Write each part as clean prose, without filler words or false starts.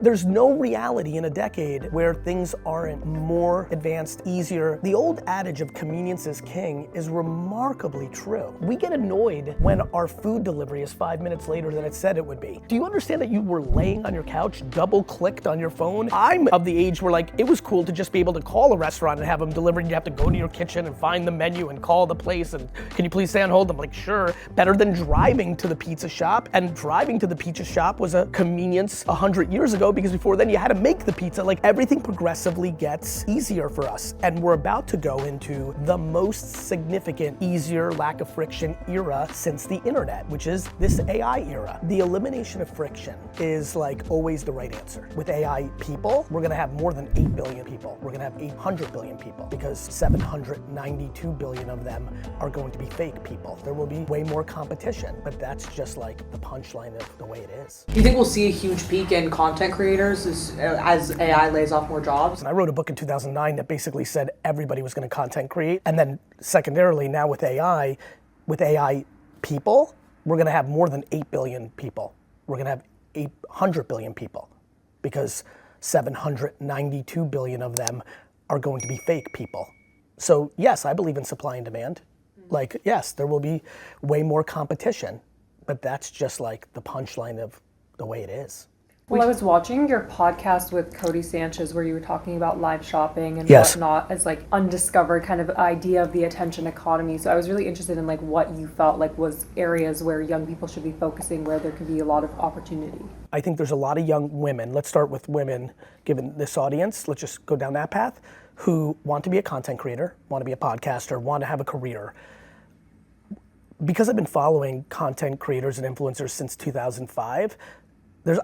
There's no reality in a decade where things aren't more advanced, easier. The old adage of convenience is king is remarkably true. We get annoyed when our food delivery is 5 minutes later than it said it would be. Do you understand that you were laying on your couch, double-clicked on your phone? I'm of the age where like, it was cool to just be able to call a restaurant and have them delivered. You have to go to your kitchen and find the menu and call the place and can you please stay on hold? I'm like, sure. Better than driving to the pizza shop. And driving to the pizza shop was a convenience 100 years ago because before then you had to make the pizza. Like everything progressively gets easier for us. And we're about to go into the most significant, easier, lack of friction era since the internet, which is this AI era. The elimination of friction is like always the right answer. With AI people, we're gonna have more than 8 billion people. We're gonna have 800 billion people because 792 billion of them are going to be fake people. There will be way more competition, but that's just like the punchline of the way it is. Do you think we'll see a huge peak in content creators as AI lays off more jobs? I wrote a book in 2009 that basically said everybody was gonna content create. And then secondarily, now with AI people, we're gonna have more than 8 billion people. We're gonna have 800 billion people because 792 billion of them are going to be fake people. So yes, I believe in supply and demand. Like, yes, there will be way more competition, but that's just like the punchline of the way it is. Well, I was watching your podcast with Cody Sanchez where you were talking about live shopping and Yes. whatnot as like undiscovered kind of idea of the attention economy. So I was really interested in like what you felt like was areas where young people should be focusing, where there could be a lot of opportunity. I think there's a lot of young women, let's start with women, given this audience, let's just go down that path, who want to be a content creator, want to be a podcaster, want to have a career. Because I've been following content creators and influencers since 2005,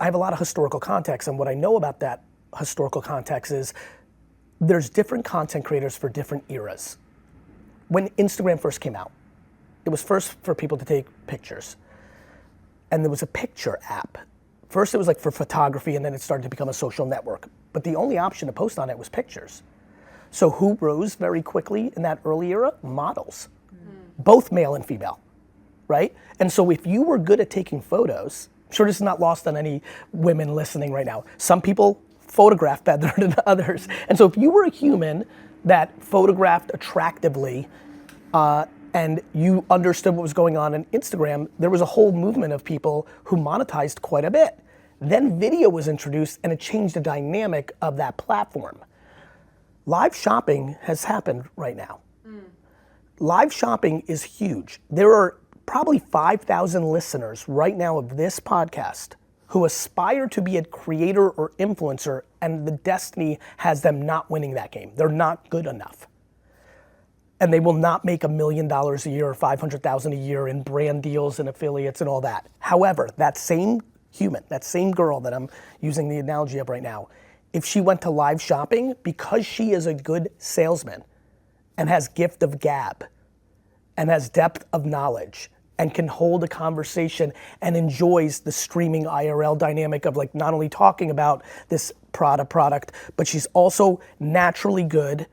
I have a lot of historical context, and what I know about that historical context is there's different content creators for different eras. When Instagram first came out, it was first for people to take pictures, and there was a picture app. First it was like for photography, and then it started to become a social network, but the only option to post on it was pictures. So who rose very quickly in that early era? Models, both male and female, right? And so if you were good at taking photos, I'm sure this is not lost on any women listening right now. Some people photograph better than others. And so if you were a human that photographed attractively and you understood what was going on Instagram, there was a whole movement of people who monetized quite a bit. Then video was introduced and it changed the dynamic of that platform. Live shopping has happened right now. Live shopping is huge. There are probably 5,000 listeners right now of this podcast who aspire to be a creator or influencer, and the destiny has them not winning that game. They're not good enough. And they will not make $1 million a year or 500,000 a year in brand deals and affiliates and all that. However, that same human, that same girl that I'm using the analogy of right now, if she went to live shopping, because she is a good salesman and has gift of gab and has depth of knowledge and can hold a conversation and enjoys the streaming IRL dynamic of like not only talking about this product, but she's also naturally good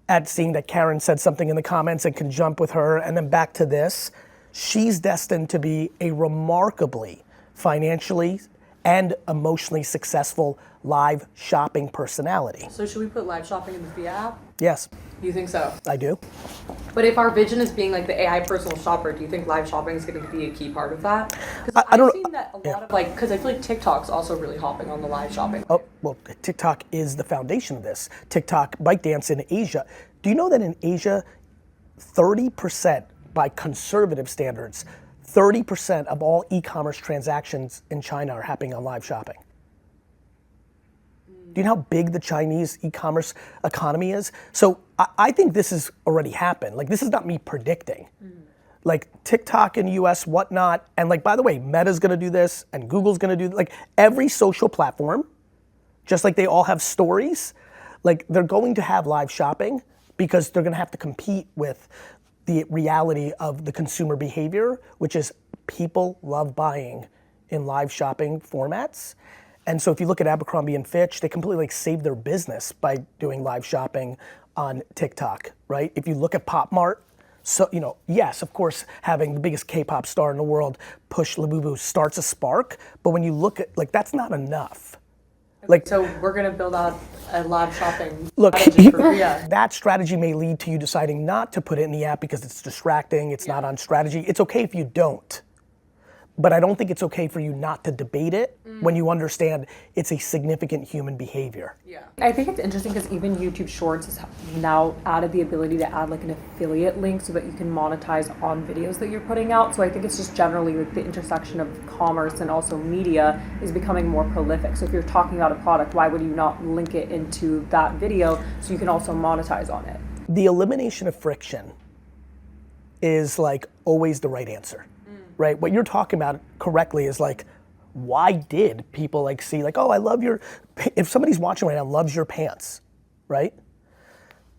at seeing that Karen said something in the comments and can jump with her and then back to this. She's destined to be a remarkably financially and emotionally successful live shopping personality. So should we put live shopping in the Via app? Yes. You think so? I do. But if our vision is being like the AI personal shopper, do you think live shopping is going to be a key part of that? Because I've seen that a lot of like, because I feel like TikTok's also really hopping on the live shopping. Oh, well, TikTok is the foundation of this. TikTok, ByteDance in Asia. Do you know that in Asia, 30% by conservative standards, 30% of all e-commerce transactions in China are happening on live shopping? Do you know how big the Chinese e-commerce economy is? So I think this has already happened. Like, this is not me predicting. Like TikTok in the US, whatnot, and like, by the way, Meta's gonna do this and Google's gonna do, like every social platform, just like they all have stories, like they're going to have live shopping because they're gonna have to compete with the reality of the consumer behavior, which is people love buying in live shopping formats. And so if you look at Abercrombie and Fitch, they completely like saved their business by doing live shopping on TikTok, right? If you look at Pop Mart, so, you know, yes, of course, having the biggest K-pop star in the world push Labubu starts a spark, but when you look at, like, that's not enough. Like, So we're gonna build out a live shopping look, strategy for Rhea. that strategy may lead to you deciding not to put it in the app because it's distracting, it's not on strategy. It's okay if you don't. But I don't think it's okay for you not to debate it when you understand it's a significant human behavior. Yeah. I think it's interesting because even YouTube Shorts has now added the ability to add like an affiliate link so that you can monetize on videos that you're putting out. So I think it's just generally like the intersection of commerce and also media is becoming more prolific. So if you're talking about a product, why would you not link it into that video so you can also monetize on it? The elimination of friction is like always the right answer, right? What you're talking about correctly is like, why did people like see like, oh, I love your, if somebody's watching right now loves your pants, right?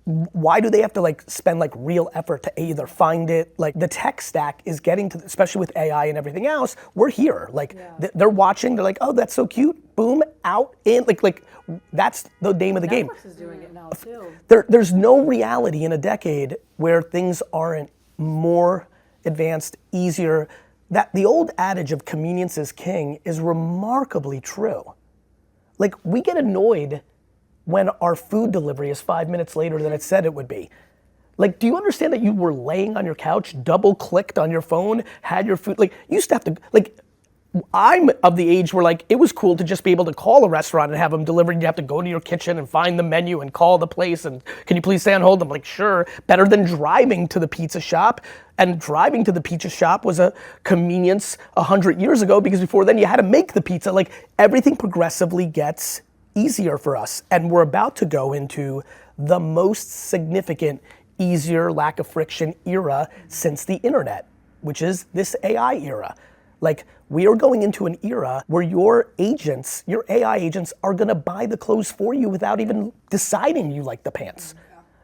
Why do they have to like spend like real effort to either find it? Like the tech stack is getting to, especially with AI and everything else, we're here. Like they're watching, they're like, oh, that's so cute. Boom, out, in, like that's the name of the game. Netflix is doing it now too. There's no reality in a decade where things aren't more advanced, easier. That the old adage of convenience is king is remarkably true. Like we get annoyed when our food delivery is 5 minutes later than it said it would be. Like, do you understand that you were laying on your couch, double clicked on your phone, had your food, like you used to have to, like, I'm of the age where like, it was cool to just be able to call a restaurant and have them delivered. You have to go to your kitchen and find the menu and call the place and can you please stay on hold? I'm like, sure, better than driving to the pizza shop. And driving to the pizza shop was a convenience 100 years ago because before then you had to make the pizza. Like everything progressively gets easier for us. And we're about to go into the most significant, easier, lack of friction era since the internet, which is this AI era. Like we are going into an era where your agents, your AI agents are gonna buy the clothes for you without even deciding you like the pants.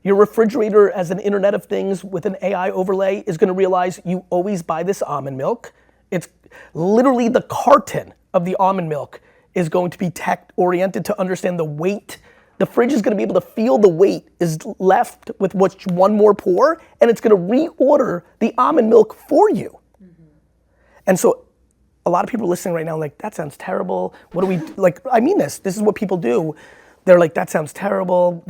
Your refrigerator as an Internet of Things with an AI overlay is gonna realize you always buy this almond milk. It's literally the carton of the almond milk is going to be tech oriented to understand the weight. The fridge is gonna be able to feel the weight is left with what's one more pour and it's gonna reorder the almond milk for you. And so a lot of people listening right now like, that sounds terrible. What do we, like, I mean this is what people do. They're like, that sounds terrible.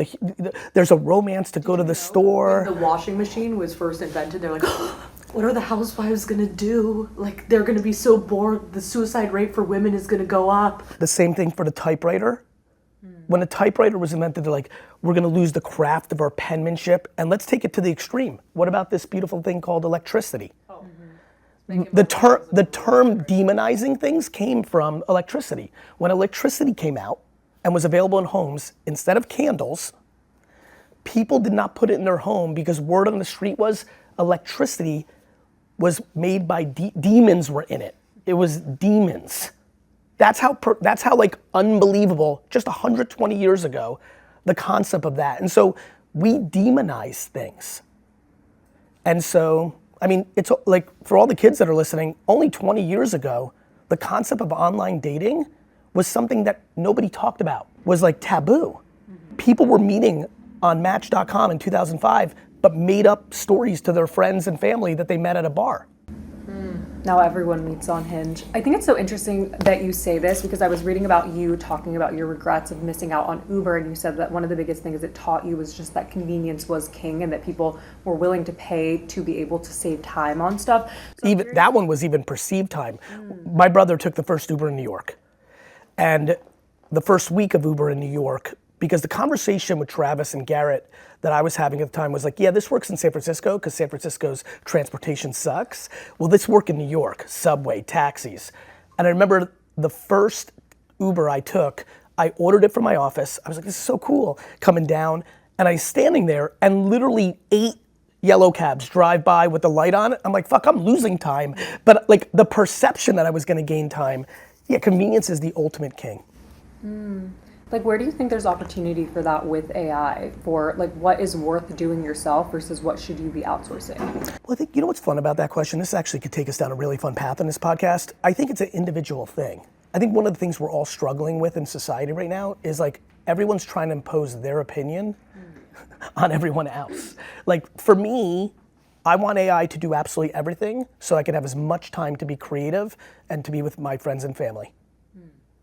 There's a romance to go to the store. When the washing machine was first invented, they're like, what are the housewives gonna do? Like, they're gonna be so bored. The suicide rate for women is gonna go up. The same thing for the typewriter. When the typewriter was invented, they're like, we're gonna lose the craft of our penmanship, and let's take it to the extreme. What about this beautiful thing called electricity? The term demonizing things came from electricity. When electricity came out and was available in homes, instead of candles, people did not put it in their home because word on the street was electricity was made by demons were in it. It was demons. That's how like unbelievable, just 120 years ago, the concept of that. And so we demonize things. And so, I mean, it's like for all the kids that are listening, only 20 years ago, the concept of online dating was something that nobody talked about, was like taboo. People were meeting on Match.com in 2005, but made up stories to their friends and family that they met at a bar. Now everyone meets on Hinge. I think it's so interesting that you say this because I was reading about you talking about your regrets of missing out on Uber, and you said that one of the biggest things it taught you was just that convenience was king and that people were willing to pay to be able to save time on stuff. So Even that one was even perceived time. My brother took the first Uber in New York. And the first week of Uber in New York, because the conversation with Travis and Garrett that I was having at the time was like, yeah, this works in San Francisco because San Francisco's transportation sucks. Will this work in New York? Subway, taxis. And I remember the first Uber I took, I ordered it from my office. I was like, this is so cool. Coming down, and I was standing there and literally 8 yellow cabs drive by with the light on. I'm like, fuck, I'm losing time. But like the perception that I was gonna gain time, yeah, convenience is the ultimate king. Like, where do you think there's opportunity for that with AI? For like, what is worth doing yourself versus what should you be outsourcing? Well, I think, you know what's fun about that question? This actually could take us down a really fun path in this podcast. I think it's an individual thing. I think one of the things we're all struggling with in society right now is like, everyone's trying to impose their opinion on everyone else. Like, for me, I want AI to do absolutely everything so I can have as much time to be creative and to be with my friends and family.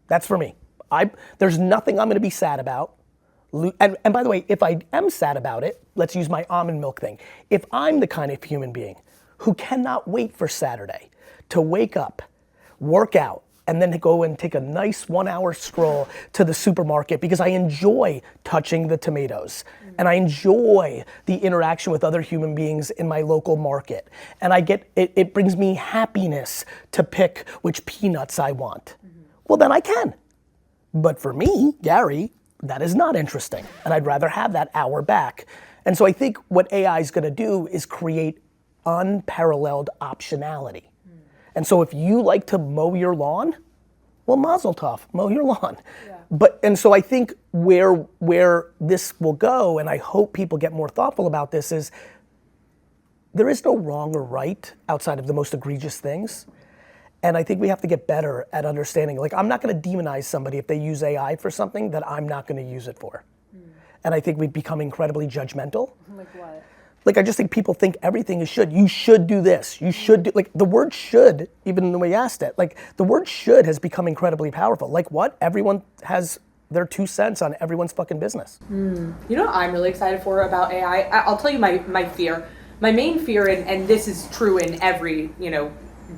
That's for me. There's nothing I'm going to be sad about. And by the way, if I am sad about it, let's use my almond milk thing. If I'm the kind of human being who cannot wait for Saturday to wake up, work out, and then to go and take a nice 1 hour stroll to the supermarket because I enjoy touching the tomatoes and I enjoy the interaction with other human beings in my local market. And it brings me happiness to pick which peanuts I want. Well, then I can. But for me, Gary, that is not interesting. And I'd rather have that hour back. And so I think what AI is gonna do is create unparalleled optionality. And so if you like to mow your lawn, well, mazel tov, mow your lawn. Yeah. And so I think where this will go, and I hope people get more thoughtful about this, is there is no wrong or right outside of the most egregious things. And I think we have to get better at understanding, like, I'm not gonna demonize somebody if they use AI for something that I'm not gonna use it for. And I think we've become incredibly judgmental. Like what? Like, I just think people think everything is should. You should do this. You should do, like, the word should, even in the way you asked it, like, the word should has become incredibly powerful. Like, what? Everyone has their 2 cents on everyone's fucking business. You know what I'm really excited for about AI? I'll tell you my fear. My main fear, and this is true in every,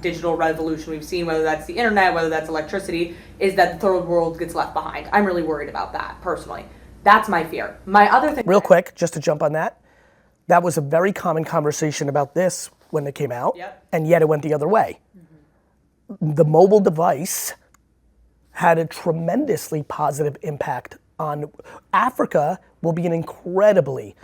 digital revolution we've seen, whether that's the internet, whether that's electricity, is that the third world gets left behind. I'm really worried about that, personally. That's my fear. My other thing... Real quick, just to jump on that. That was a very common conversation about this when it came out, and yet it went the other way. The mobile device had a tremendously positive impact on Africa. Will be an incredibly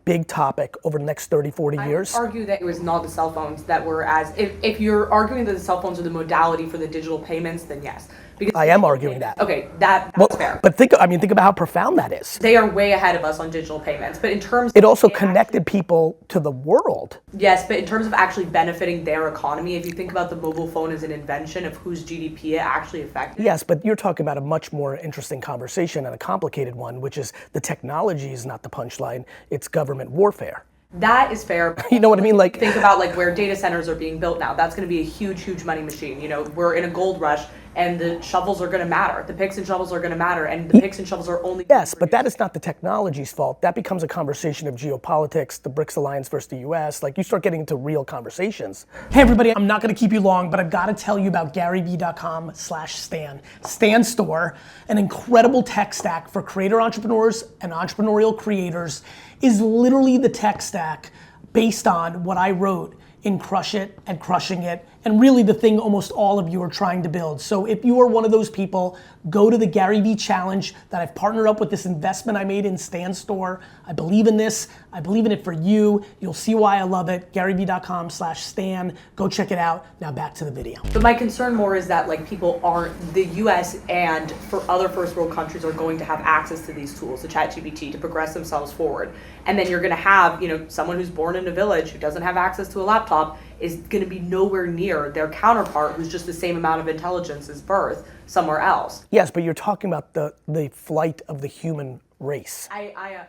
big topic over the next 30, 40 years. I would argue that it was not the cell phones that were if you're arguing that the cell phones are the modality for the digital payments, then yes. Because I am arguing that. Okay, that's fair. But think about how profound that is. They are way ahead of us on digital payments, but in terms it also connected people to the world. Yes, but in terms of actually benefiting their economy, if you think about the mobile phone as an invention of whose GDP it actually affected. Yes, but you're talking about a much more interesting conversation and a complicated one, which is the technology is not the punchline, it's government warfare. That is fair. You know what I mean? Like, think about like where data centers are being built now. That's going to be a huge, huge money machine. We're in a gold rush, and the shovels are going to matter. The picks and shovels are going to matter, and the picks and shovels are only. Yes, but that is not the technology's fault. That becomes a conversation of geopolitics, the BRICS alliance versus the US. Like, you start getting into real conversations. Hey everybody, I'm not going to keep you long, but I've got to tell you about GaryVee.com/Stan. Stan Store, an incredible tech stack for creator entrepreneurs and entrepreneurial creators, is literally the tech stack based on what I wrote in Crush It and Crushing It, and really the thing almost all of you are trying to build. So if you are one of those people, go to the GaryVee challenge that I've partnered up with this investment I made in Stan Store. I believe in this. I believe in it for you. You'll see why I love it. GaryVee.com/Stan. Go check it out. Now back to the video. But my concern more is that like people aren't, the US and for other first world countries are going to have access to these tools, the ChatGPT, to progress themselves forward. And then you're gonna have, someone who's born in a village who doesn't have access to a laptop is gonna be nowhere near their counterpart who's just the same amount of intelligence as birth somewhere else. Yes, but you're talking about the flight of the human race.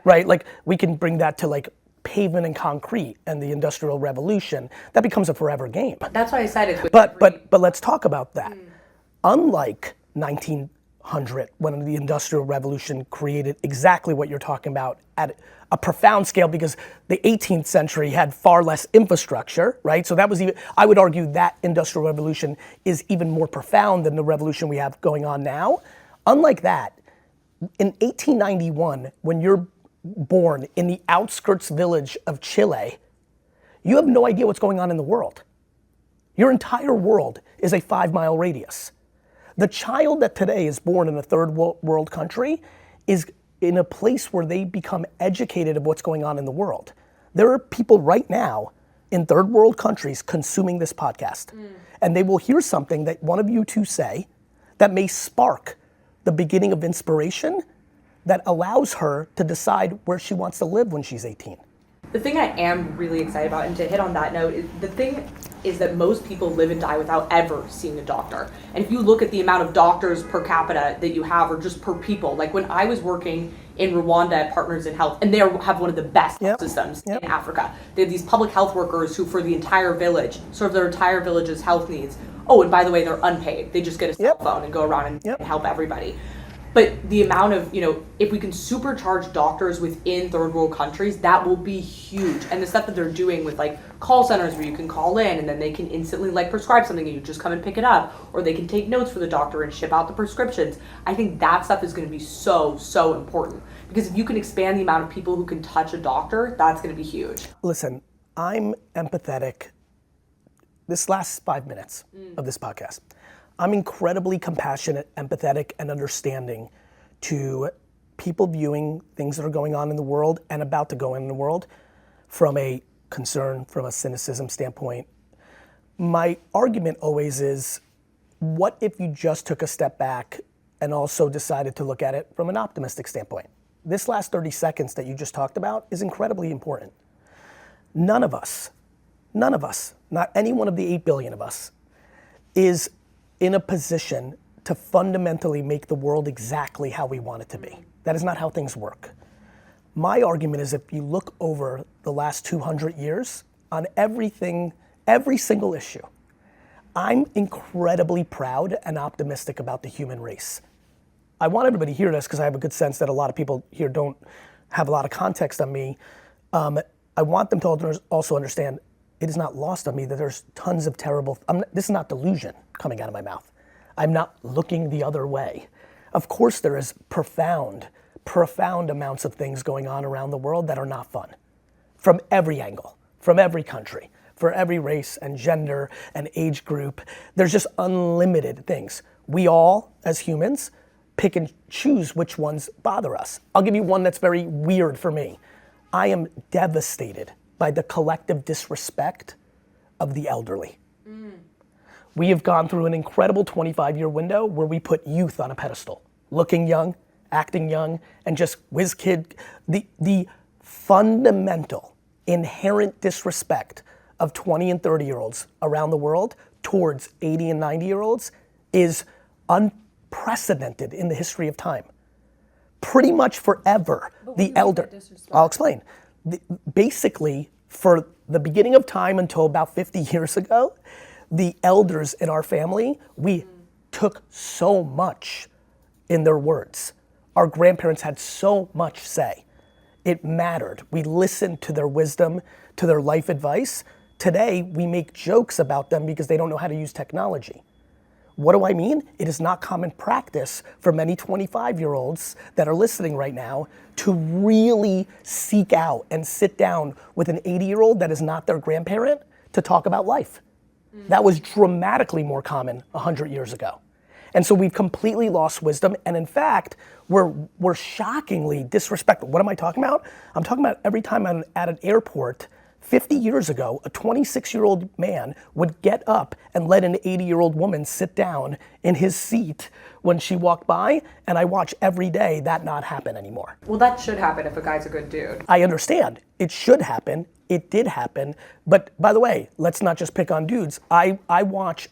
Right? Like, we can bring that to like pavement and concrete and the Industrial Revolution. That becomes a forever game. That's why I said it's. But let's talk about that. Unlike 1900, when the Industrial Revolution created exactly what you're talking about at a profound scale, because the 18th century had far less infrastructure, right? So that was even, I would argue that Industrial Revolution is even more profound than the revolution we have going on now. Unlike that, in 1891, when you're born in the outskirts village of Chile, you have no idea what's going on in the world. Your entire world is a 5-mile radius. The child that today is born in a third world country is in a place where they become educated of what's going on in the world. There are people right now in third world countries consuming this podcast, and they will hear something that one of you two say that may spark the beginning of inspiration that allows her to decide where she wants to live when she's 18. The thing I am really excited about, and to hit on that note, is that most people live and die without ever seeing a doctor. And if you look at the amount of doctors per capita that you have, or just per people, like when I was working in Rwanda at Partners in Health, and they have one of the best health systems in Africa. They have these public health workers who, for the entire village, serve their entire village's health needs. Oh, and by the way, they're unpaid. They just get a cell phone and go around and help everybody. But the amount of, if we can supercharge doctors within third world countries, that will be huge. And the stuff that they're doing with like call centers where you can call in and then they can instantly like prescribe something and you just come and pick it up, or they can take notes for the doctor and ship out the prescriptions. I think that stuff is going to be so, so important, because if you can expand the amount of people who can touch a doctor, that's going to be huge. Listen, I'm empathetic. This last 5 minutes of this podcast, I'm incredibly compassionate, empathetic, and understanding to people viewing things that are going on in the world and about to go in the world from a concern, from a cynicism standpoint. My argument always is, what if you just took a step back and also decided to look at it from an optimistic standpoint? This last 30 seconds that you just talked about is incredibly important. None of us, not any one of the 8 billion of us, is in a position to fundamentally make the world exactly how we want it to be. That is not how things work. My argument is, if you look over the last 200 years on everything, every single issue, I'm incredibly proud and optimistic about the human race. I want everybody to hear this because I have a good sense that a lot of people here don't have a lot of context on me. I want them to also understand it is not lost on me that there's tons of terrible, this is not delusion coming out of my mouth. I'm not looking the other way. Of course there is profound amounts of things going on around the world that are not fun. From every angle, from every country, for every race and gender and age group. There's just unlimited things. We all, as humans, pick and choose which ones bother us. I'll give you one that's very weird for me. I am devastated by the collective disrespect of the elderly. We have gone through an incredible 25-year window where we put youth on a pedestal, looking young, acting young, and just whiz kid. The fundamental, inherent disrespect of 20 and 30-year-olds around the world towards 80 and 90-year-olds is unprecedented in the history of time. Pretty much forever, the elder, I'll explain. Basically, for the beginning of time until about 50 years ago, the elders in our family, we took so much in their words. Our grandparents had so much say. It mattered. We listened to their wisdom, to their life advice. Today, we make jokes about them because they don't know how to use technology. What do I mean? It is not common practice for many 25-year-olds that are listening right now to really seek out and sit down with an 80-year-old that is not their grandparent to talk about life. That was dramatically more common 100 years ago. And so we've completely lost wisdom, and in fact, we're shockingly disrespectful. What am I talking about? I'm talking about every time I'm at an airport, 50 years ago, a 26-year-old man would get up and let an 80-year-old woman sit down in his seat when she walked by, and I watch every day that not happen anymore. Well, that should happen if a guy's a good dude. I understand. It should happen. It did happen. But by the way, let's not just pick on dudes. I watch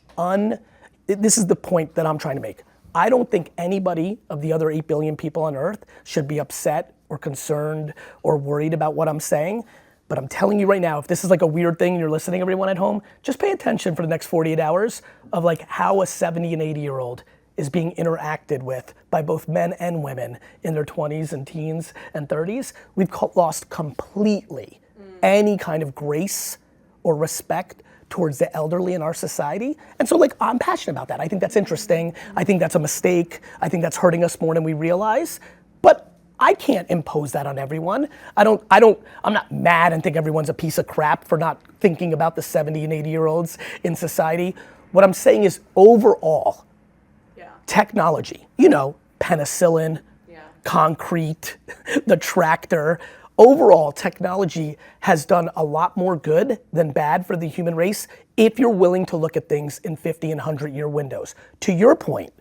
this is the point that I'm trying to make. I don't think anybody of the other 8 billion people on Earth should be upset or concerned or worried about what I'm saying. But I'm telling you right now, if this is like a weird thing and you're listening, everyone at home, just pay attention for the next 48 hours of like how a 70 and 80-year-old is being interacted with by both men and women in their 20s and teens and 30s. We've lost completely any kind of grace or respect towards the elderly in our society. And so like, I'm passionate about that. I think that's interesting. I think that's a mistake. I think that's hurting us more than we realize. But I can't impose that on everyone. I'm not mad and think everyone's a piece of crap for not thinking about the 70 and 80-year-olds in society. What I'm saying is overall, technology, penicillin, concrete, the tractor, overall technology has done a lot more good than bad for the human race if you're willing to look at things in 50 and 100-year windows. To your point,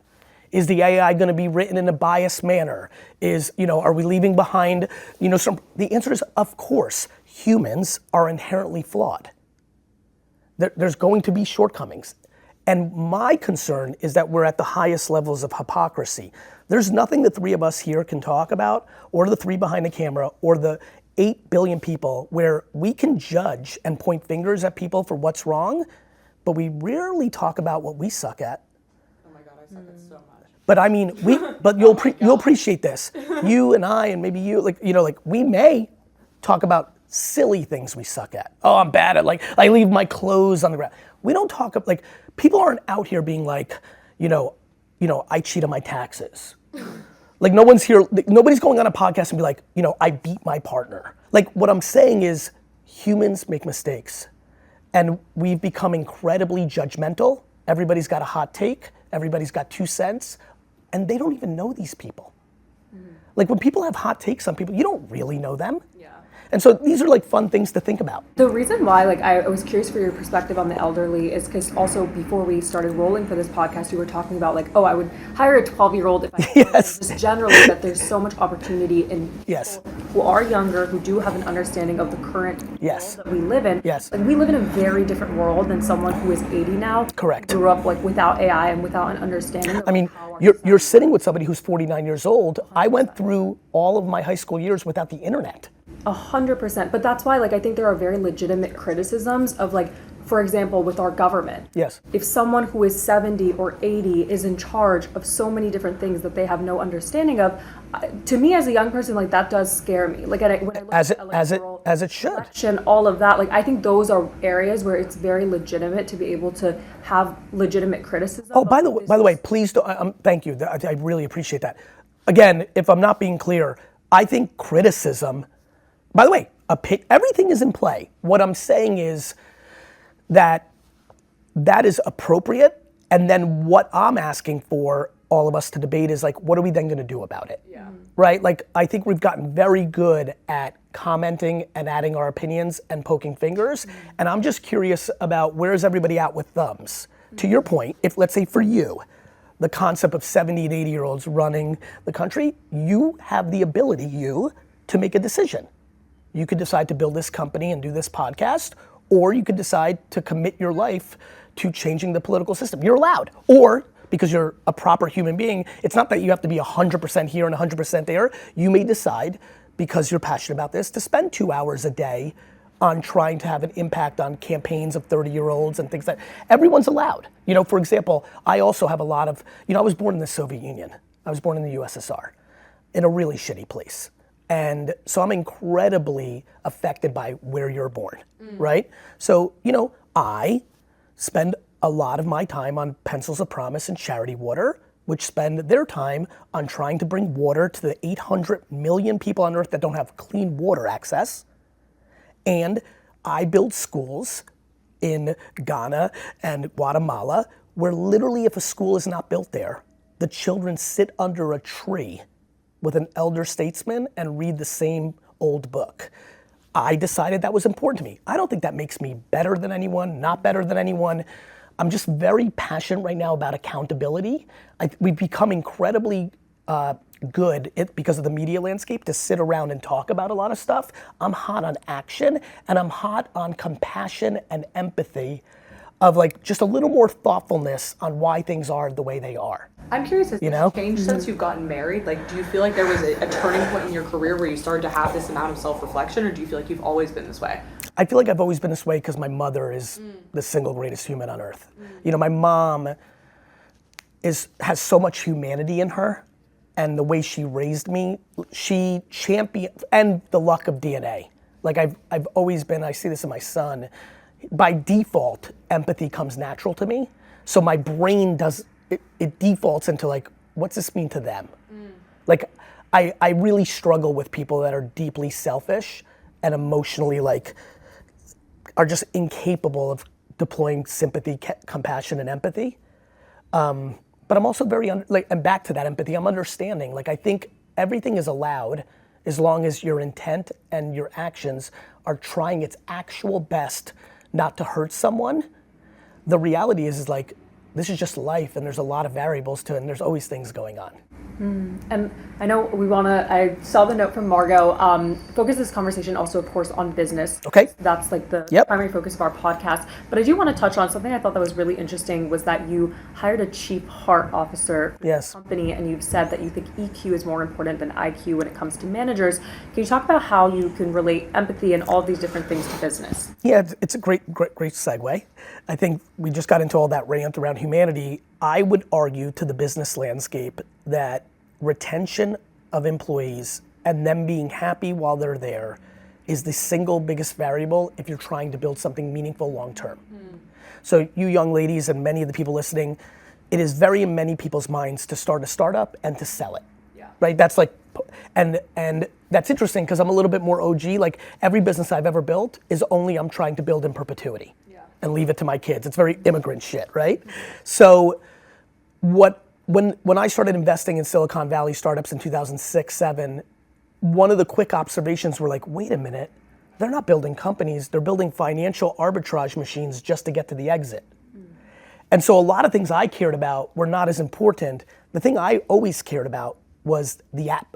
is the AI going to be written in a biased manner? Are we leaving behind, the answer is, of course, humans are inherently flawed. There's going to be shortcomings. And my concern is that we're at the highest levels of hypocrisy. There's nothing the three of us here can talk about, or the three behind the camera, or the 8 billion people, where we can judge and point fingers at people for what's wrong, but we rarely talk about what we suck at. Oh my God, I suck at so much. But I mean, but you'll appreciate this. You and I, and maybe you, like we may talk about silly things we suck at. Oh, I'm bad at, like, I leave my clothes on the ground. We don't talk, like, people aren't out here being like, I cheat on my taxes. Like, nobody's going on a podcast and be like, I beat my partner. Like, what I'm saying is humans make mistakes. And we've become incredibly judgmental. Everybody's got a hot take. Everybody's got 2 cents. And they don't even know these people. Like, when people have hot takes on people, you don't really know them. Yeah. And so these are like fun things to think about. The reason why, like, I was curious for your perspective on the elderly is because also before we started rolling for this podcast, you were talking about like, oh, I would hire a 12-year-old if I could. Yes. Just generally that there's so much opportunity in Yes. people who are younger, who do have an understanding of the current Yes. world that we live in. Yes. Like, we live in a very different world than someone who is 80 now. Correct. Grew up like without AI and without an understanding of I mean, how our you're sitting with somebody who's 49 years old. I went through all of my high school years without the internet. 100%. But that's why, like, I think there are very legitimate criticisms of, like, for example, with our government. Yes. If someone who is 70 or 80 is in charge of so many different things that they have no understanding of, to me as a young person, like, that does scare me. Like, when I look As at it should. election, all of that, like, I think those are areas where it's very legitimate to be able to have legitimate criticism. Oh, by the way, please don't. Thank you. I really appreciate that. Again, if I'm not being clear, I think criticism. By the way, everything is in play. What I'm saying is that is appropriate, and then what I'm asking for all of us to debate is like, what are we then going to do about it? Yeah. Right? Like, I think we've gotten very good at commenting and adding our opinions and poking fingers, and I'm just curious about where's everybody at with thumbs. To your point, if let's say for you, the concept of 70 and 80-year-olds running the country, you have the ability, to make a decision. You could decide to build this company and do this podcast, or you could decide to commit your life to changing the political system. You're allowed. Or, because you're a proper human being, it's not that you have to be 100% here and 100% there. You may decide, because you're passionate about this, to spend 2 hours a day on trying to have an impact on campaigns of 30-year-olds and things like that. Everyone's allowed. For example, I also have a lot of, I was born in the Soviet Union. I was born in the USSR, in a really shitty place. And so I'm incredibly affected by where you're born, right? So, I spend a lot of my time on Pencils of Promise and Charity Water, which spend their time on trying to bring water to the 800 million people on earth that don't have clean water access. And I build schools in Ghana and Guatemala where literally if a school is not built there, the children sit under a tree with an elder statesman and read the same old book. I decided that was important to me. I don't think that makes me better than anyone, not better than anyone. I'm just very passionate right now about accountability. We've become incredibly good because of the media landscape to sit around and talk about a lot of stuff. I'm hot on action, and I'm hot on compassion and empathy of like just a little more thoughtfulness on why things are the way they are. I'm curious, has this changed since you've gotten married? Like, do you feel like there was a turning point in your career where you started to have this amount of self-reflection, or do you feel like you've always been this way? I feel like I've always been this way because my mother is the single greatest human on earth. My mom has so much humanity in her, and the way she raised me, she championed, and the luck of DNA. Like I've always been, I see this in my son, by default, empathy comes natural to me. So my brain it defaults into like, what's this mean to them? Like, I really struggle with people that are deeply selfish and emotionally like, are just incapable of deploying sympathy, compassion, and empathy. But I'm also very, and back to that empathy, I'm understanding. Like, I think everything is allowed as long as your intent and your actions are trying its actual best not to hurt someone. The reality is like, this is just life, and there's a lot of variables to it, and there's always things going on. And I know I saw the note from Margot, focus this conversation also, of course, on business. Okay. That's like the primary focus of our podcast. But I do want to touch on something I thought that was really interesting was that you hired a chief heart officer for the company, and you've said that you think EQ is more important than IQ when it comes to managers. Can you talk about how you can relate empathy and all of these different things to business? Yeah, it's a great segue. I think we just got into all that rant around humanity. I would argue to the business landscape that retention of employees and them being happy while they're there is the single biggest variable if you're trying to build something meaningful long term. So you young ladies and many of the people listening, it is very in many people's minds to start a startup and to sell it. Right? That's like, and that's interesting because I'm a little bit more OG. Like every business I've ever built is only I'm trying to build in perpetuity and leave it to my kids. It's very immigrant shit, right? So when I started investing in Silicon Valley startups in 2006, 7, one of the quick observations were like, wait a minute, they're not building companies, they're building financial arbitrage machines just to get to the exit. And so a lot of things I cared about were not as important. The thing I always cared about was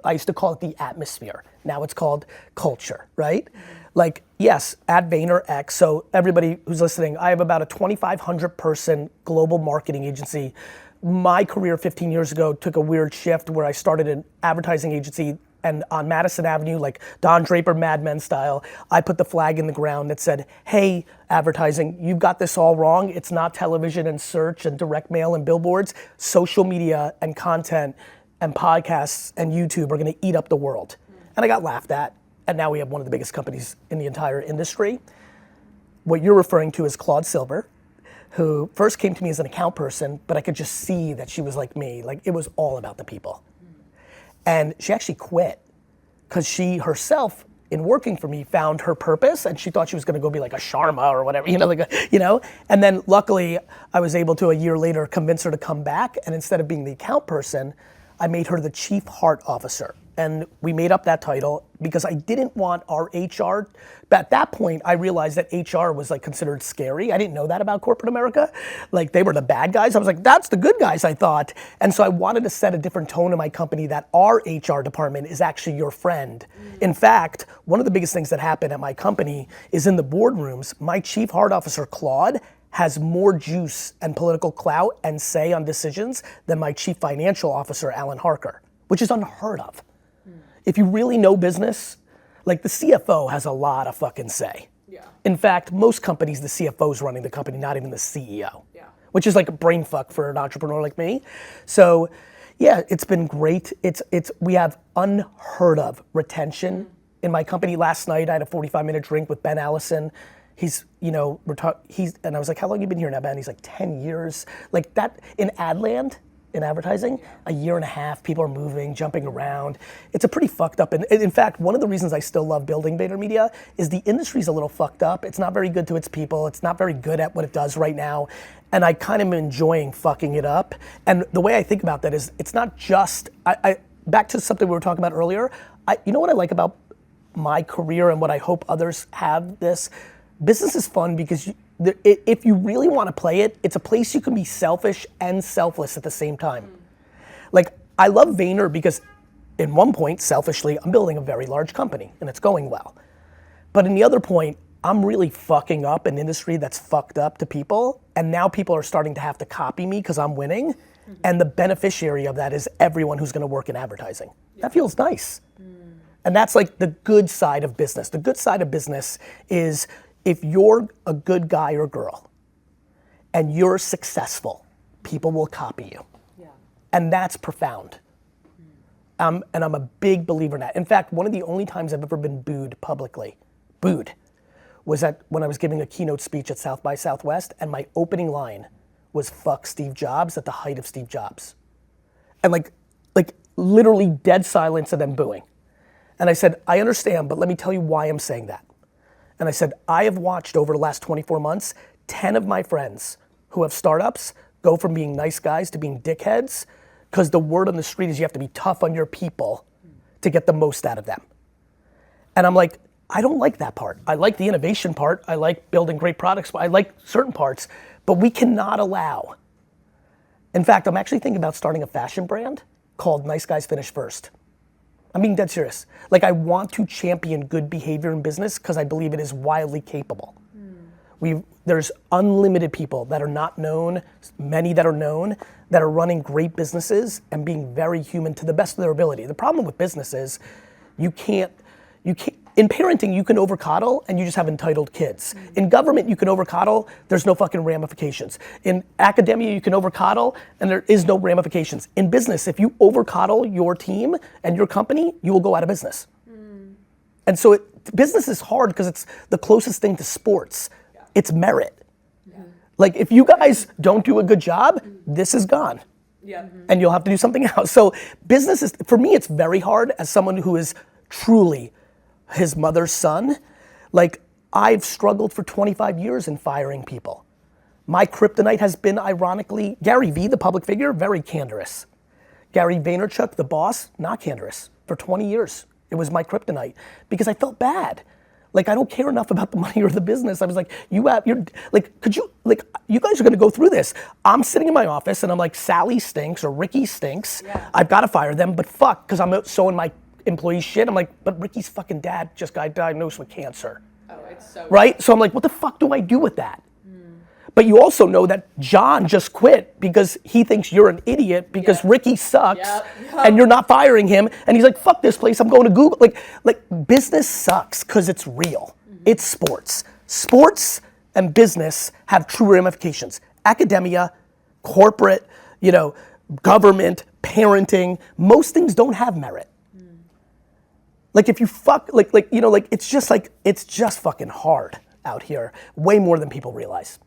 I used to call it the atmosphere. Now it's called culture, right? Like, yes, at VaynerX, so everybody who's listening, I have about a 2,500 person global marketing agency. My career 15 years ago took a weird shift where I started an advertising agency, and on Madison Avenue, like Don Draper Mad Men style, I put the flag in the ground that said, hey, advertising, you've got this all wrong. It's not television and search and direct mail and billboards. Social media and content and podcasts and YouTube are gonna eat up the world. And I got laughed at, and now we have one of the biggest companies in the entire industry. What you're referring to is Claude Silver, who first came to me as an account person, but I could just see that she was like me. Like it was all about the people. And she actually quit because she herself, in working for me, found her purpose, and she thought she was gonna go be like a Sharma or whatever, And then luckily, I was able to, a year later, convince her to come back, and instead of being the account person, I made her the Chief Heart Officer. And we made up that title because I didn't want our HR, but at that point I realized that HR was like considered scary. I didn't know that about corporate America. Like they were the bad guys. I was like, that's the good guys, I thought. And so I wanted to set a different tone in my company that our HR department is actually your friend. In fact, one of the biggest things that happened at my company is in the boardrooms, my Chief Heart Officer, Claude, has more juice and political clout and say on decisions than my Chief Financial Officer, Alan Harker, which is unheard of. If you really know business, like the CFO has a lot of fucking say. In fact, most companies, the CFO's running the company, not even the CEO. Which is like a brain fuck for an entrepreneur like me. So yeah, it's been great. We have unheard of retention in my company. Last night I had a 45-minute drink with Ben Allison. And I was like, how long have you been here now, Ben? He's like, 10 years. Like that, in ad land, in advertising, a year and a half, people are moving, jumping around. It's a pretty fucked up, and in fact, one of the reasons I still love building VaynerMedia is the industry's a little fucked up. It's not very good to its people. It's not very good at what it does right now. And I kind of am enjoying fucking it up. And the way I think about that is, it's not just, back to something we were talking about earlier, you know what I like about my career and what I hope others have this? Business is fun because if you really want to play it, it's a place you can be selfish and selfless at the same time. Like, I love Vayner because in one point, selfishly, I'm building a very large company and it's going well. But in the other point, I'm really fucking up an industry that's fucked up to people, and now people are starting to have to copy me because I'm winning, and the beneficiary of that is everyone who's gonna work in advertising. That feels nice. And that's like the good side of business. The good side of business is if you're a good guy or girl and you're successful, people will copy you. And that's profound. And I'm a big believer in that. In fact, one of the only times I've ever been booed publicly, was when I was giving a keynote speech at South by Southwest, and my opening line was "fuck Steve Jobs" at the height of Steve Jobs. And like literally dead silence and then booing. And I said, I understand, but let me tell you why I'm saying that. And I said, I have watched over the last 24 months, 10 of my friends who have startups go from being nice guys to being dickheads, because the word on the street is you have to be tough on your people to get the most out of them. And I'm like, I don't like that part. I like the innovation part. I like building great products. I like certain parts, but we cannot allow. In fact, I'm actually thinking about starting a fashion brand called Nice Guys Finish First. I'm being dead serious. Like, I want to champion good behavior in business because I believe it is wildly capable. There's unlimited people that are not known, many that are known, that are running great businesses and being very human to the best of their ability. The problem with business is In parenting, you can over-coddle and you just have entitled kids. In government, you can over-coddle, there's no fucking ramifications. In academia, you can over-coddle and there is no ramifications. In business, if you over-coddle your team and your company, you will go out of business. And so business is hard because it's the closest thing to sports. It's merit. Like if you guys don't do a good job, this is gone. And you'll have to do something else. So business is, for me, it's very hard as someone who is truly his mother's son. Like I've struggled for 25 years in firing people. My kryptonite has been, ironically, GaryVee, the public figure, very candorous. Gary Vaynerchuk, the boss, not candorous. For 20 years, it was my kryptonite because I felt bad. Like I don't care enough about the money or the business. I was like, you guys are gonna go through this. I'm sitting in my office and I'm like, Sally stinks or Ricky stinks. I've gotta fire them, but fuck, because I'm so in my employee shit. I'm like, but Ricky's fucking dad just got diagnosed with cancer. Oh, it's so right? So I'm like, what the fuck do I do with that? But you also know that John just quit because he thinks you're an idiot because Ricky sucks and you're not firing him. And he's like, fuck this place, I'm going to Google. Like business sucks because it's real. It's sports. Sports and business have true ramifications. Academia, corporate, government, parenting, most things don't have merit. Like if you fuck, it's just fucking hard out here, way more than people realize.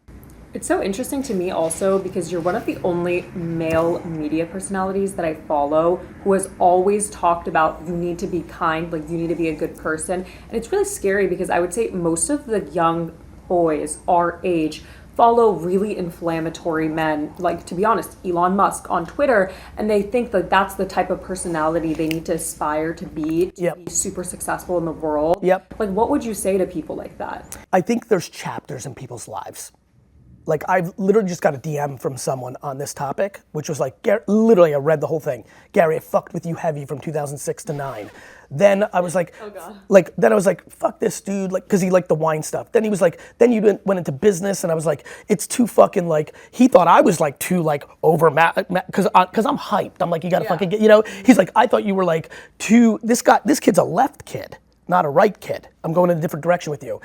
It's so interesting to me also because you're one of the only male media personalities that I follow who has always talked about you need to be kind, like you need to be a good person. And it's really scary because I would say most of the young boys our age follow really inflammatory men, like to be honest, Elon Musk on Twitter, and they think that that's the type of personality they need to aspire to be be super successful in the world. Like what would you say to people like that? I think there's chapters in people's lives. Like I've literally just got a DM from someone on this topic, which was like, literally I read the whole thing. Gary, I fucked with you heavy from 2006 to 9. Then I was like, then I was like, fuck this dude, like, cause he liked the wine stuff. Then he was like, then you went into business and I was like, it's too fucking like, he thought I was like too like over, cause I'm hyped. I'm like, you gotta fucking get, he's like, I thought you were like too, this kid's a left kid, not a right kid. I'm going in a different direction with you.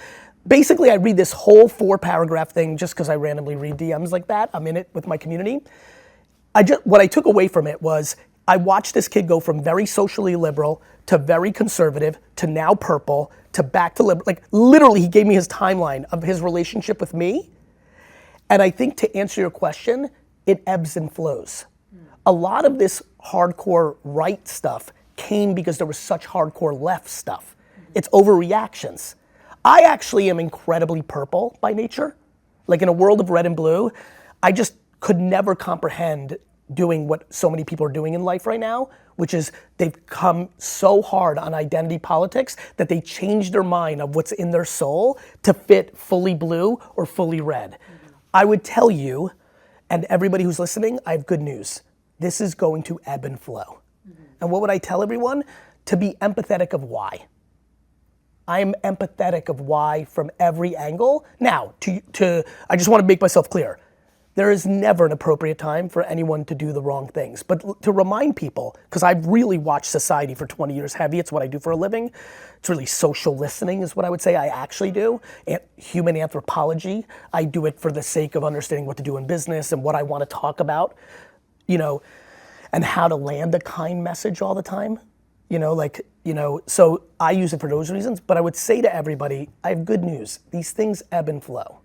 Basically, I read this whole 4-paragraph thing just because I randomly read DMs like that. I'm in it with my community. What I took away from it was I watched this kid go from very socially liberal to very conservative to now purple to back to liberal. Like literally, he gave me his timeline of his relationship with me. And I think to answer your question, it ebbs and flows. A lot of this hardcore right stuff came because there was such hardcore left stuff. It's overreactions. I actually am incredibly purple by nature. Like in a world of red and blue, I just could never comprehend doing what so many people are doing in life right now, which is they've come so hard on identity politics that they change their mind of what's in their soul to fit fully blue or fully red. I would tell you, and everybody who's listening, I have good news. This is going to ebb and flow. And what would I tell everyone? To be empathetic of why. I'm empathetic of why from every angle. Now, I just want to make myself clear. There is never an appropriate time for anyone to do the wrong things. But to remind people, because I've really watched society for 20 years heavy, it's what I do for a living. It's really social listening is what I would say I actually do. And human anthropology, I do it for the sake of understanding what to do in business and what I want to talk about, and how to land a kind message all the time. So I use it for those reasons, but I would say to everybody, I have good news. These things ebb and flow.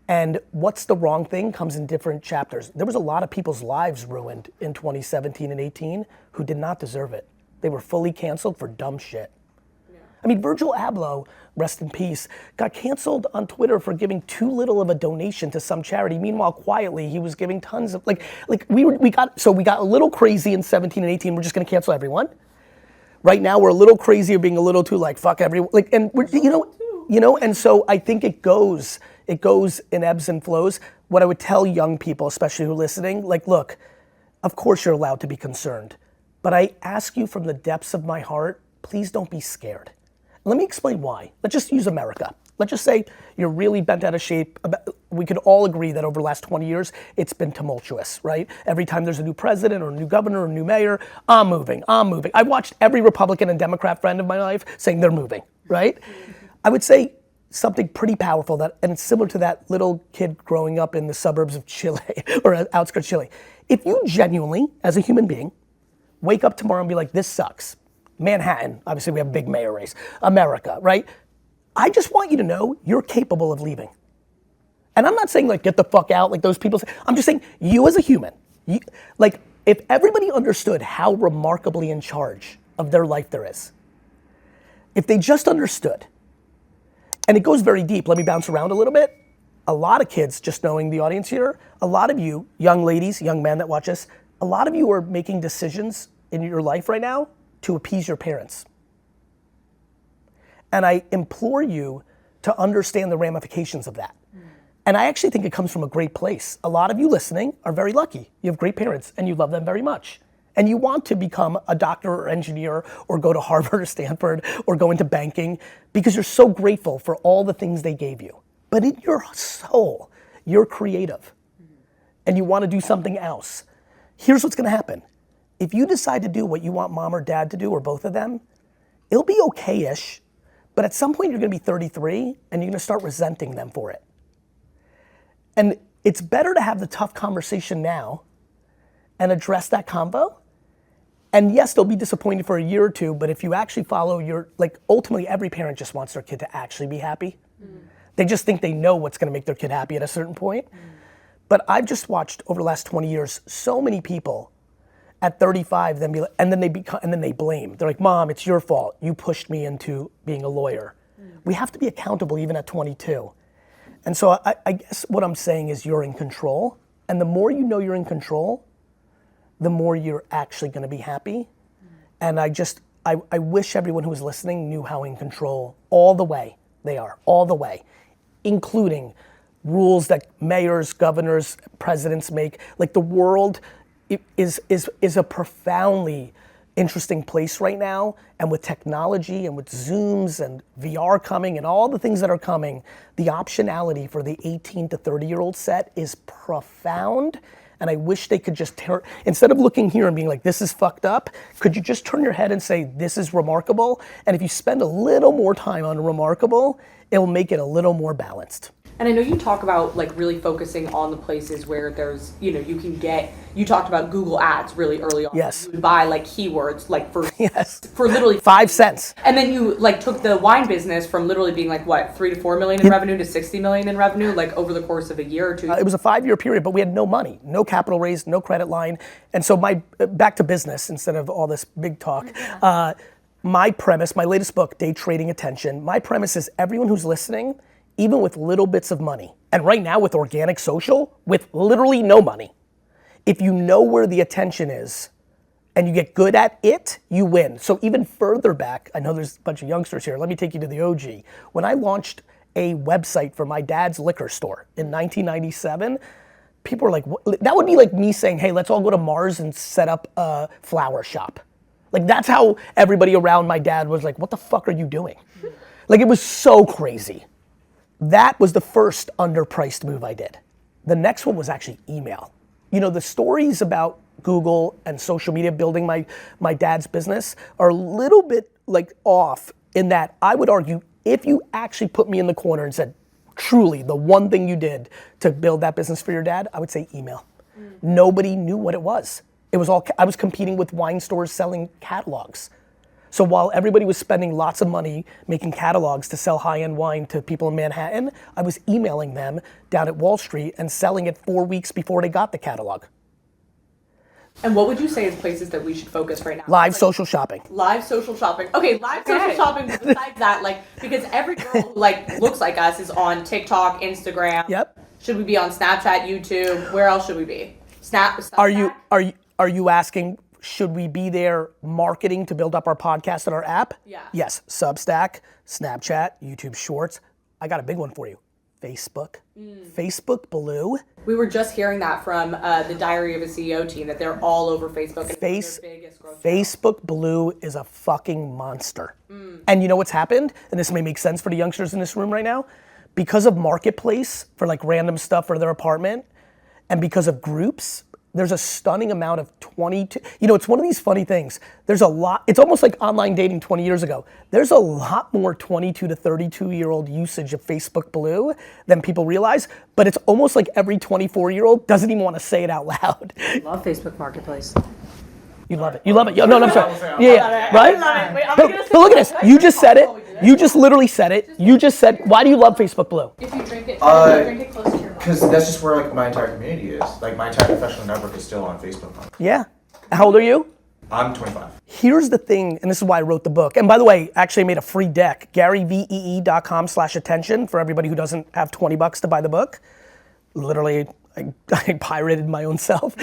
And what's the wrong thing comes in different chapters. There was a lot of people's lives ruined in 2017 and 18 who did not deserve it. They were fully canceled for dumb shit. I mean, Virgil Abloh, rest in peace, got canceled on Twitter for giving too little of a donation to some charity. Meanwhile, quietly, he was giving tons of, we got a little crazy in 17 and 18, we're just gonna cancel everyone. Right now, we're a little crazy of being a little too fuck everyone, and we're, and so I think it goes in ebbs and flows. What I would tell young people, especially who are listening, look, of course you're allowed to be concerned, but I ask you from the depths of my heart, please don't be scared. Let me explain why. Let's just use America. Let's just say you're really bent out of shape. We could all agree that over the last 20 years, it's been tumultuous, right? Every time there's a new president or a new governor or a new mayor, I'm moving. I've watched every Republican and Democrat friend of my life saying they're moving. right? I would say something pretty powerful and it's similar to that little kid growing up in the suburbs of Chile or outskirts of Chile. If you genuinely, as a human being, wake up tomorrow and be like, this sucks. Manhattan, obviously we have a big mayor race. America, right? I just want you to know you're capable of leaving. And I'm not saying like get the fuck out like those people say. I'm just saying you as a human, like if everybody understood how remarkably in charge of their life there is, if they just understood, and it goes very deep, let me bounce around a little bit. A lot of kids, just knowing the audience here, a lot of you, young ladies, young men that watch us, a lot of you are making decisions in your life right now to appease your parents. And I implore you to understand the ramifications of that. And I actually think it comes from a great place. A lot of you listening are very lucky. You have great parents and you love them very much. And you want to become a doctor or engineer or go to Harvard or Stanford or go into banking because you're so grateful for all the things they gave you. But in your soul, you're creative and you want to do something else. Here's what's gonna happen. If you decide to do what you want mom or dad to do, or both of them, it'll be okay-ish, but at some point you're gonna be 33 and you're gonna start resenting them for it. And it's better to have the tough conversation now and address that convo. And yes, they'll be disappointed for a year or two, but if you actually follow like ultimately every parent just wants their kid to actually be happy. They just think they know what's gonna make their kid happy at a certain point. But I've just watched over the last 20 years, so many people at 35 then and then they blame. They're like, Mom, it's your fault. You pushed me into being a lawyer. We have to be accountable even at 22. And so I guess what I'm saying is you're in control. And the more you know you're in control, the more you're actually gonna be happy. And I wish everyone who was listening knew how in control all the way they are, all the way, including rules that mayors, governors, presidents make. Like the world is a profoundly interesting place right now, and with technology and with Zooms and VR coming and all the things that are coming, the optionality for the 18 to 30-year-old set is profound. And I wish they could just instead of looking here and being like, this is fucked up, could you just turn your head and say, this is remarkable? And if you spend a little more time on remarkable, it'll make it a little more balanced. And I know you talk about like really focusing on the places where there's, you talked about Google ads really early on. Yes. You would buy like keywords like for literally 5 cents. And then you like took the wine business from literally being like what, 3 to 4 million in revenue to 60 million in revenue, like over the course of a year or two. It was a 5-year period, but we had no money, no capital raised, no credit line. And so back to business instead of all this big talk. My premise, my latest book, Day Trading Attention, my premise is everyone who's listening, even with little bits of money, and right now with organic social, with literally no money, if you know where the attention is and you get good at it, you win. So even further back, I know there's a bunch of youngsters here, let me take you to the OG. When I launched a website for my dad's liquor store in 1997, people were like, that would be like me saying, hey, let's all go to Mars and set up a flower shop. Like that's how everybody around my dad was like, what the fuck are you doing? Like it was so crazy. That was the first underpriced move I did. The next one was actually email. You know, the stories about Google and social media building my dad's business are a little bit like off in that I would argue if you actually put me in the corner and said, truly the one thing you did to build that business for your dad, I would say email. Nobody knew what it was. I was competing with wine stores selling catalogs. So while everybody was spending lots of money making catalogs to sell high-end wine to people in Manhattan, I was emailing them down at Wall Street and selling it 4 weeks before they got the catalog. And what would you say is places that we should focus right now? Live social shopping. Live social shopping. Okay, live social shopping, but besides that, like, because every girl who like looks like us is on TikTok, Instagram. Yep. Should we be on Snapchat, YouTube? Where else should we be? Are you asking, should we be there marketing to build up our podcast and our app? Yeah. Yes, Substack, Snapchat, YouTube Shorts. I got a big one for you. Facebook. Facebook Blue. We were just hearing that from the Diary of a CEO team that they're all over Facebook. And it's their biggest growth Facebook Blue is a fucking monster. And you know what's happened? And this may make sense for the youngsters in this room right now. Because of Marketplace for like random stuff for their apartment, and because of groups, there's a stunning amount of 22, it's one of these funny things. There's a lot, it's almost like online dating 20 years ago. There's a lot more 22 to 32-year-old usage of Facebook Blue than people realize, but it's almost like every 24-year-old doesn't even want to say it out loud. Love Facebook Marketplace. You love it. You love it. No, I'm sorry. Yeah, I right? love it. Wait, I'm But gonna say look at this. something. You just said it. You just literally said it. You just said, why do you love Facebook Blue? If you drink it, drink it close to your mouth. Because that's just where like my entire community is. Like my entire professional network is still on Facebook. Yeah. How old are you? I'm 25. Here's the thing, and this is why I wrote the book. And by the way, actually I made a free deck, GaryVee.com/attention for everybody who doesn't have $20 to buy the book. Literally, I pirated my own self.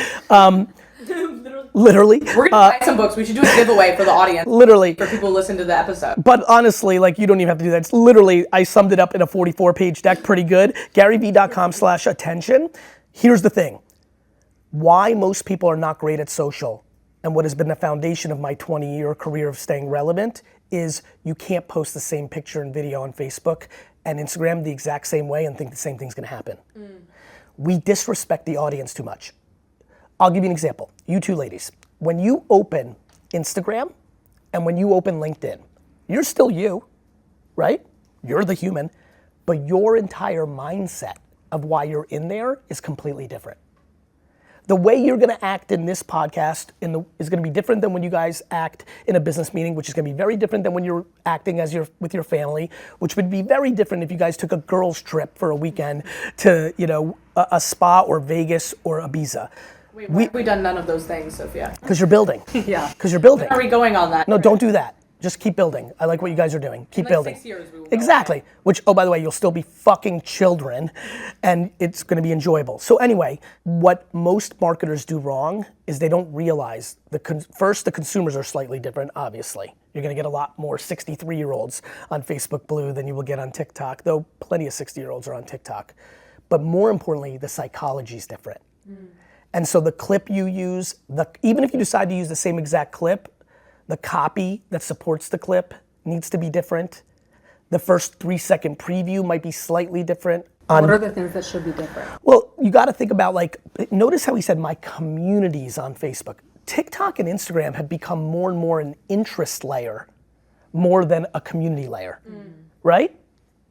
Literally. We're gonna buy some books. We should do a giveaway for the audience. Literally. For people who listen to the episode. But honestly, like you don't even have to do that. It's literally, I summed it up in a 44-page deck pretty good. GaryVee.com/attention. Here's the thing. Why most people are not great at social, and what has been the foundation of my 20-year career of staying relevant, is you can't post the same picture and video on Facebook and Instagram the exact same way and think the same thing's gonna happen. We disrespect the audience too much. I'll give you an example. You two ladies, when you open Instagram and when you open LinkedIn, you're still you, right? You're the human, but your entire mindset of why you're in there is completely different. The way you're gonna act in this podcast is gonna be different than when you guys act in a business meeting, which is gonna be very different than when you're acting with your family, which would be very different if you guys took a girls trip for a weekend to, a spa or Vegas or Ibiza. Wait, why have we done none of those things, Sophia? Because you're building. Yeah. Because you're building. Are we going on that? No, don't do that. Just keep building. I like what you guys are doing. Keep like building. 6 years we will go Exactly. Which, oh, by the way, you'll still be fucking children and it's going to be enjoyable. So anyway, what most marketers do wrong is they don't realize first, the consumers are slightly different, obviously. You're going to get a lot more 63-year-olds on Facebook Blue than you will get on TikTok, though plenty of 60-year-olds are on TikTok. But more importantly, the psychology is different. And so the clip you use, even if you decide to use the same exact clip, the copy that supports the clip needs to be different. The first 3-second preview might be slightly different. What are the things that should be different? Well, you gotta think about notice how he said my communities on Facebook. TikTok and Instagram have become more and more an interest layer more than a community layer, right?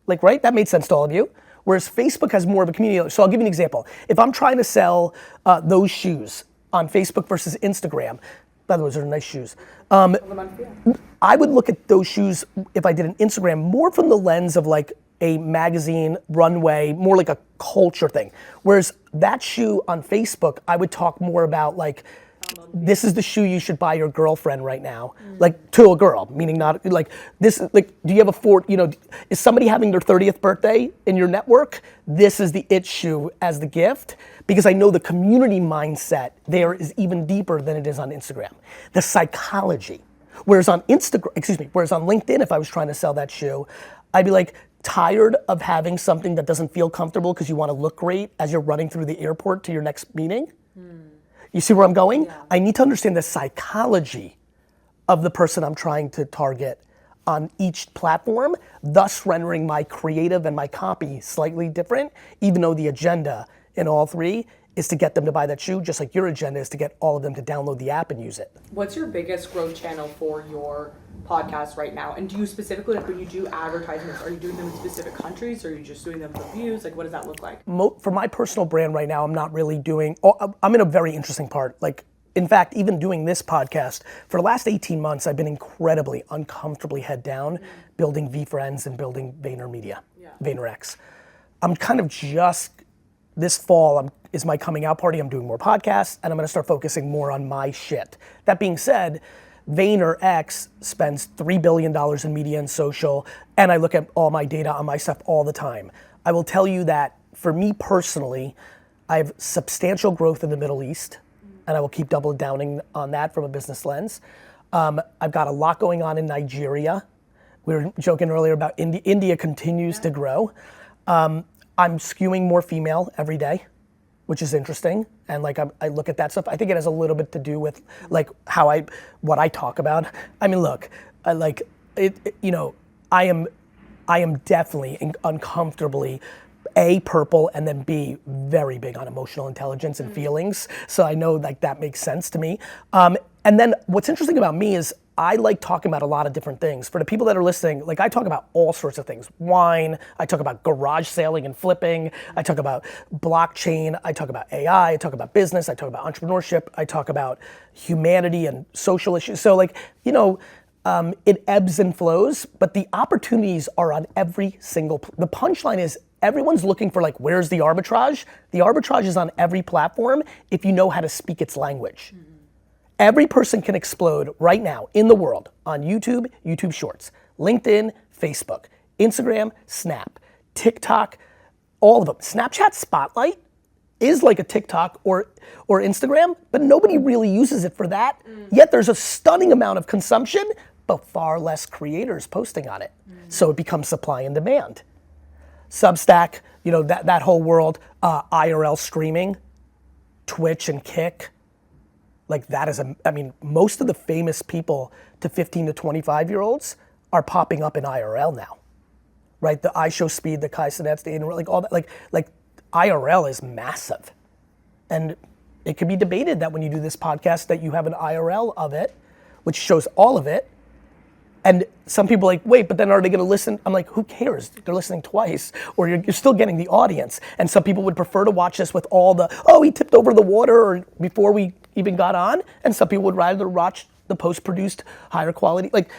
Right? That made sense to all of you. Whereas Facebook has more of a community layer. So I'll give you an example. If I'm trying to sell those shoes on Facebook versus Instagram, by the way, those are nice shoes. I would look at those shoes if I did an Instagram more from the lens of like a magazine, runway, more like a culture thing. Whereas that shoe on Facebook, I would talk more about like, this is the shoe you should buy your girlfriend right now. Like to a girl, meaning not like this, like, do you have is somebody having their 30th birthday in your network? This is the it shoe as the gift, because I know the community mindset there is even deeper than it is on Instagram. The psychology. Whereas on LinkedIn, if I was trying to sell that shoe, I'd be like, tired of having something that doesn't feel comfortable because you want to look great as you're running through the airport to your next meeting? You see where I'm going? Yeah. I need to understand the psychology of the person I'm trying to target on each platform, thus rendering my creative and my copy slightly different, even though the agenda in all three is to get them to buy that shoe, just like your agenda is to get all of them to download the app and use it. What's your biggest growth channel for your podcast right now? And do you specifically, like when you do advertisements, are you doing them in specific countries or are you just doing them for views? Like what does that look like? For my personal brand right now, I'm not really doing, I'm in a very interesting part. Like, in fact, even doing this podcast, for the last 18 months, I've been incredibly uncomfortably head down, building VFriends and building VaynerMedia, VaynerX. I'm kind of this fall is my coming out party. I'm doing more podcasts and I'm gonna start focusing more on my shit. That being said, VaynerX spends $3 billion in media and social, and I look at all my data on my stuff all the time. I will tell you that for me personally, I have substantial growth in the Middle East, and I will keep double downing on that from a business lens. I've got a lot going on in Nigeria. We were joking earlier about India. India continues to grow. I'm skewing more female every day, which is interesting. And like I look at that stuff. I think it has a little bit to do with like what I talk about. I mean, look, I like it. I am definitely uncomfortably A, purple, and then B, very big on emotional intelligence and feelings. So I know like that makes sense to me. And then what's interesting about me is I like talking about a lot of different things. For the people that are listening, like I talk about all sorts of things. Wine, I talk about garage sailing and flipping, I talk about blockchain, I talk about AI, I talk about business, I talk about entrepreneurship, I talk about humanity and social issues. So like, you know, it ebbs and flows, but the opportunities are on every single, the punchline is everyone's looking for like, where's the arbitrage? The arbitrage is on every platform if you know how to speak its language. Every person can explode right now in the world on YouTube, YouTube Shorts, LinkedIn, Facebook, Instagram, Snap, TikTok, all of them. Snapchat Spotlight is like a TikTok or Instagram, but nobody really uses it for that. Yet there's a stunning amount of consumption, but far less creators posting on it. So it becomes supply and demand. Substack, you know, that whole world, IRL streaming, Twitch and Kick. Like that is I mean, most of the famous people to 15 to 25-year-olds are popping up in IRL now, right? The iShowSpeed, the Kai Cenats, the like all that, like IRL is massive. And it could be debated that when you do this podcast that you have an IRL of it, which shows all of it. And some people are like, wait, but then are they gonna listen? I'm like, who cares? They're listening twice, or you're still getting the audience. And some people would prefer to watch this with all the, oh, he tipped over the water, or before we even got on. And some people would rather watch the post-produced higher quality. Like,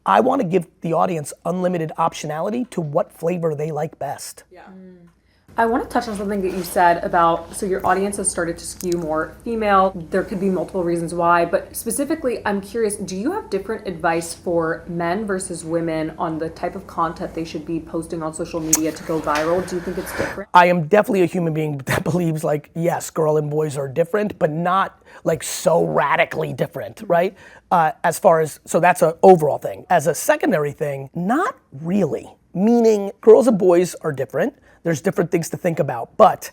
I wanna give the audience unlimited optionality to what flavor they like best. Yeah. I want to touch on something that you said about, so your audience has started to skew more female. There could be multiple reasons why, but specifically, I'm curious, do you have different advice for men versus women on the type of content they should be posting on social media to go viral? Do you think it's different? I am definitely a human being that believes like, yes, girl and boys are different, but not like so radically different, right? As far as, so that's an overall thing. As a secondary thing, not really. Meaning girls and boys are different. There's different things to think about, but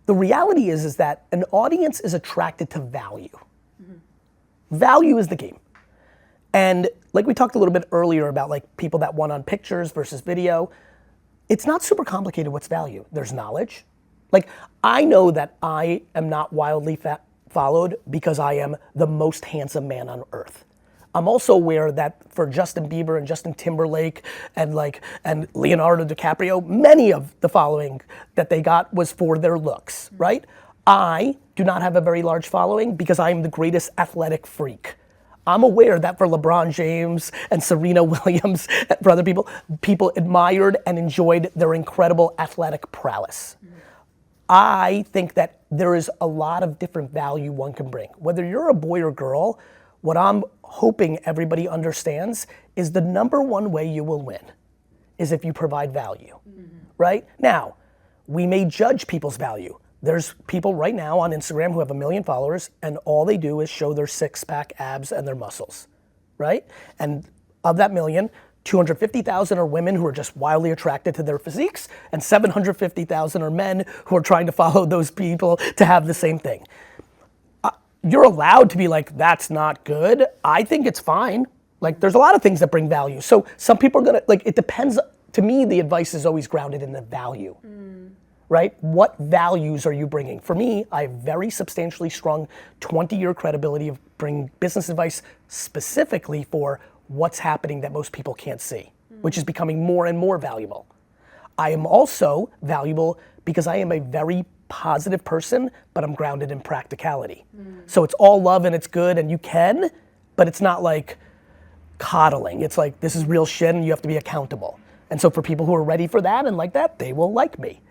the reality is that an audience is attracted to value. Value is the game. And like we talked a little bit earlier about like people that want on pictures versus video, it's not super complicated what's value. There's knowledge. Like I know that I am not wildly followed because I am the most handsome man on earth. I'm also aware that for Justin Bieber and Justin Timberlake and Leonardo DiCaprio, many of the following that they got was for their looks, right? I do not have a very large following because I am the greatest athletic freak. I'm aware that for LeBron James and Serena Williams, and for other people admired and enjoyed their incredible athletic prowess. I think that there is a lot of different value one can bring. Whether you're a boy or girl, what I'm hoping everybody understands is the number one way you will win is if you provide value, right? Now, we may judge people's value. There's people right now on Instagram who have 1 million followers and all they do is show their six-pack abs and their muscles, right? And of that million, 250,000 are women who are just wildly attracted to their physiques and 750,000 are men who are trying to follow those people to have the same thing. You're allowed to be like, that's not good. I think it's fine. Like, there's a lot of things that bring value. So some people are gonna, like, it depends. To me, the advice is always grounded in the value, right? What values are you bringing? For me, I have very substantially strong 20-year credibility of bringing business advice specifically for what's happening that most people can't see, which is becoming more and more valuable. I am also valuable because I am a very positive person, but I'm grounded in practicality. So it's all love and it's good and you can, but it's not like coddling. It's like, this is real shit and you have to be accountable. And so for people who are ready for that and like that, they will like me.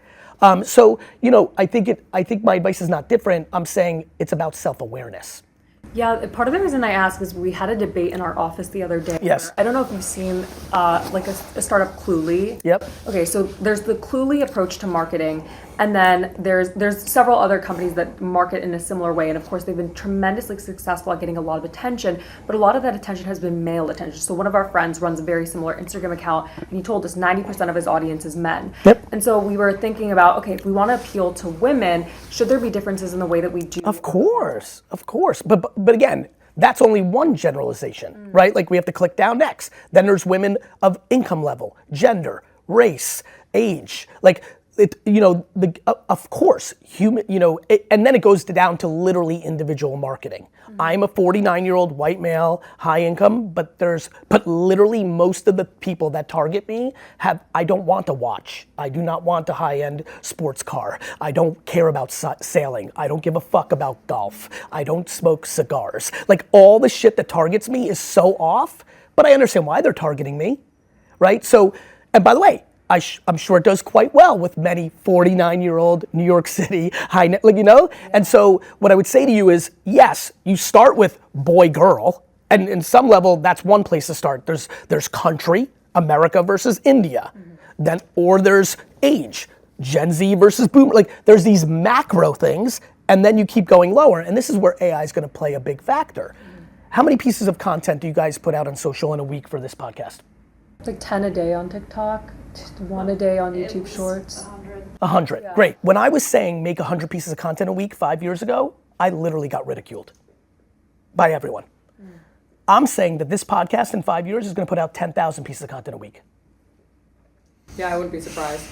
So, you know, I think my advice is not different. I'm saying it's about self-awareness. Yeah, part of the reason I ask is we had a debate in our office the other day. Yes. I don't know if you've seen like a startup, Cluely. Yep. Okay, so there's the Cluely approach to marketing, and then there's several other companies that market in a similar way, and of course they've been tremendously successful at getting a lot of attention, but a lot of that attention has been male attention. So one of our friends runs a very similar Instagram account, and he told us 90% of his audience is men. Yep. And so we were thinking about, okay, if we want to appeal to women, should there be differences in the way that we do? Of course. But again, that's only one generalization, right? Like we have to click down next. Then there's women of income level, gender, race, age. Like of course, human, and then it goes down to literally individual marketing. I'm a 49-year-old white male, high income, but literally most of the people that target me I don't want a watch. I do not want a high-end sports car. I don't care about sailing. I don't give a fuck about golf. I don't smoke cigars. Like all the shit that targets me is so off, but I understand why they're targeting me, right? So, and by the way, I'm sure it does quite well with many 49-year-old New York City high net, And so what I would say to you is, yes, you start with boy, girl, and in some level, that's one place to start. There's country, America versus India, or there's age, Gen Z versus boomer. Like there's these macro things, and then you keep going lower, and this is where AI is going to play a big factor. How many pieces of content do you guys put out on social in a week for this podcast? It's like 10 a day on TikTok, just 1 a day on YouTube Shorts. 100, yeah. Great. When I was saying make 100 pieces of content a week 5 years ago, I literally got ridiculed by everyone. I'm saying that this podcast in 5 years is going to put out 10,000 pieces of content a week. Yeah, I wouldn't be surprised.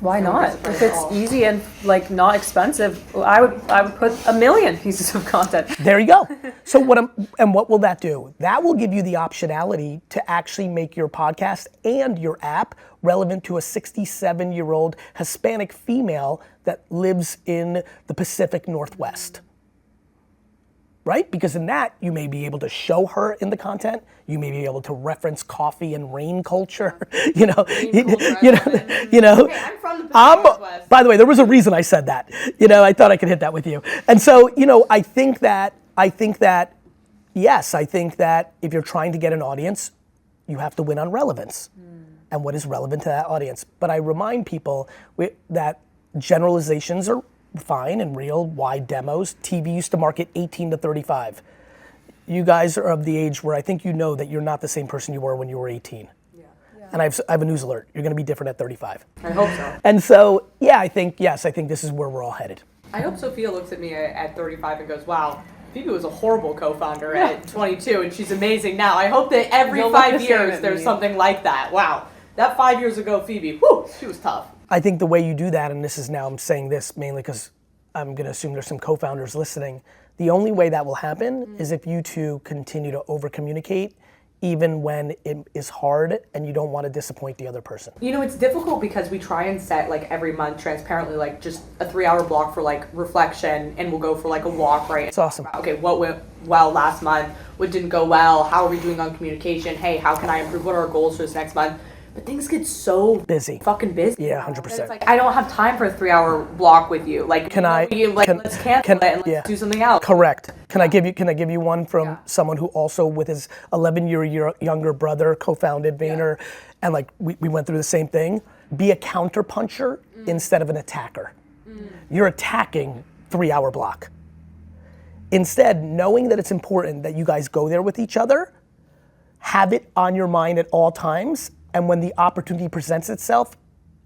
Why not? If it's easy and like not expensive, I would put 1 million pieces of content. There you go. So what will that do? That will give you the optionality to actually make your podcast and your app relevant to a 67-year-old Hispanic female that lives in the Pacific Northwest. Right? Because in that, you may be able to show her in the content. You may be able to reference coffee and rain culture. Hey, I'm from the Pacific Northwest. By the way, there was a reason I said that. I thought I could hit that with you. And so, I think that if you're trying to get an audience, you have to win on relevance. And what is relevant to that audience? But I remind people that generalizations are fine and real, wide demos. TV used to market 18 to 35. You guys are of the age where I think you know that you're not the same person you were when you were 18. Yeah. And I have a news alert. You're going to be different at 35. I hope so. And so, I think this is where we're all headed. I hope Sophia looks at me at 35 and goes, wow, Phoebe was a horrible co-founder at 22 and she's amazing now. I hope that every 5 years there's something like that. Wow, that 5 years ago Phoebe, whew, she was tough. I think the way you do that, and this is now I'm saying this mainly because I'm going to assume there's some co-founders listening, the only way that will happen is if you two continue to over-communicate even when it is hard and you don't want to disappoint the other person. It's difficult because we try and set like every month transparently like just a 3-hour block for like reflection and we'll go for like a walk, right? It's awesome. Okay, what went well last month? What didn't go well? How are we doing on communication? Hey, how can I improve? What are our goals for this next month? But things get so fucking busy. Yeah, 100%. It's like, I don't have time for a 3-hour block with you. Like, let's cancel it and let's do something else. Correct. Can I give you one from someone who also with his 11-year younger brother co-founded Vayner, and like we went through the same thing. Be a counterpuncher instead of an attacker. You're attacking 3-hour block. Instead, knowing that it's important that you guys go there with each other, have it on your mind at all times. And when the opportunity presents itself,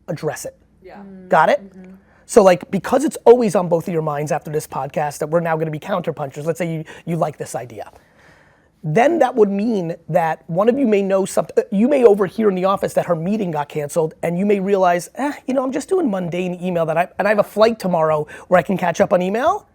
address it. Yeah. Got it? Mm-hmm. So like, because it's always on both of your minds after this podcast that we're now gonna be counterpunchers, let's say you like this idea. Then that would mean that one of you may know something, you may overhear in the office that her meeting got canceled and you may realize, I'm just doing mundane email and I have a flight tomorrow where I can catch up on email.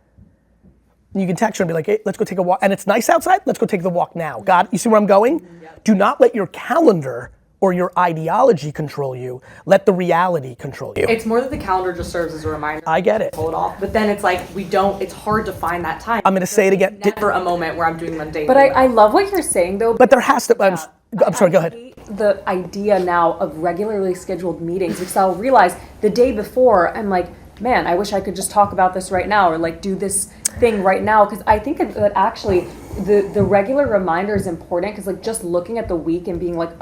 And you can text her and be like, hey, let's go take a walk. And it's nice outside, let's go take the walk now. Got it? You see where I'm going? Mm-hmm. Do not let your calendar or your ideology control you. Let the reality control you. It's more that the calendar just serves as a reminder. I get it. Pull it off. But then it's like, it's hard to find that time. I'm gonna say it again. Never a moment where I'm doing mundane. But I love what you're saying though. But there has to, I'm sorry, go ahead. The idea now of regularly scheduled meetings, because I'll realize the day before, I'm like, man, I wish I could just talk about this right now or like do this thing right now. Because I think that actually the regular reminder is important because like just looking at the week and being like,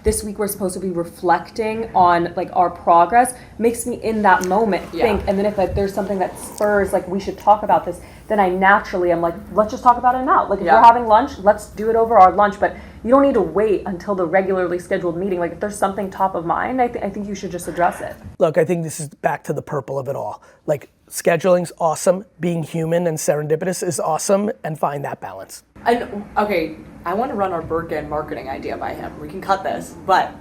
this week we're supposed to be reflecting on like our progress makes me in that moment think. And then if there's something that spurs like we should talk about this, then I naturally am like, let's just talk about it now. Like if we're having lunch, let's do it over our lunch. But you don't need to wait until the regularly scheduled meeting. Like if there's something top of mind, I think you should just address it. Look, I think this is back to the purple of it all. Like scheduling's awesome, being human and serendipitous is awesome, and find that balance. And okay, I want to run our Birkin marketing idea by him. We can cut this, but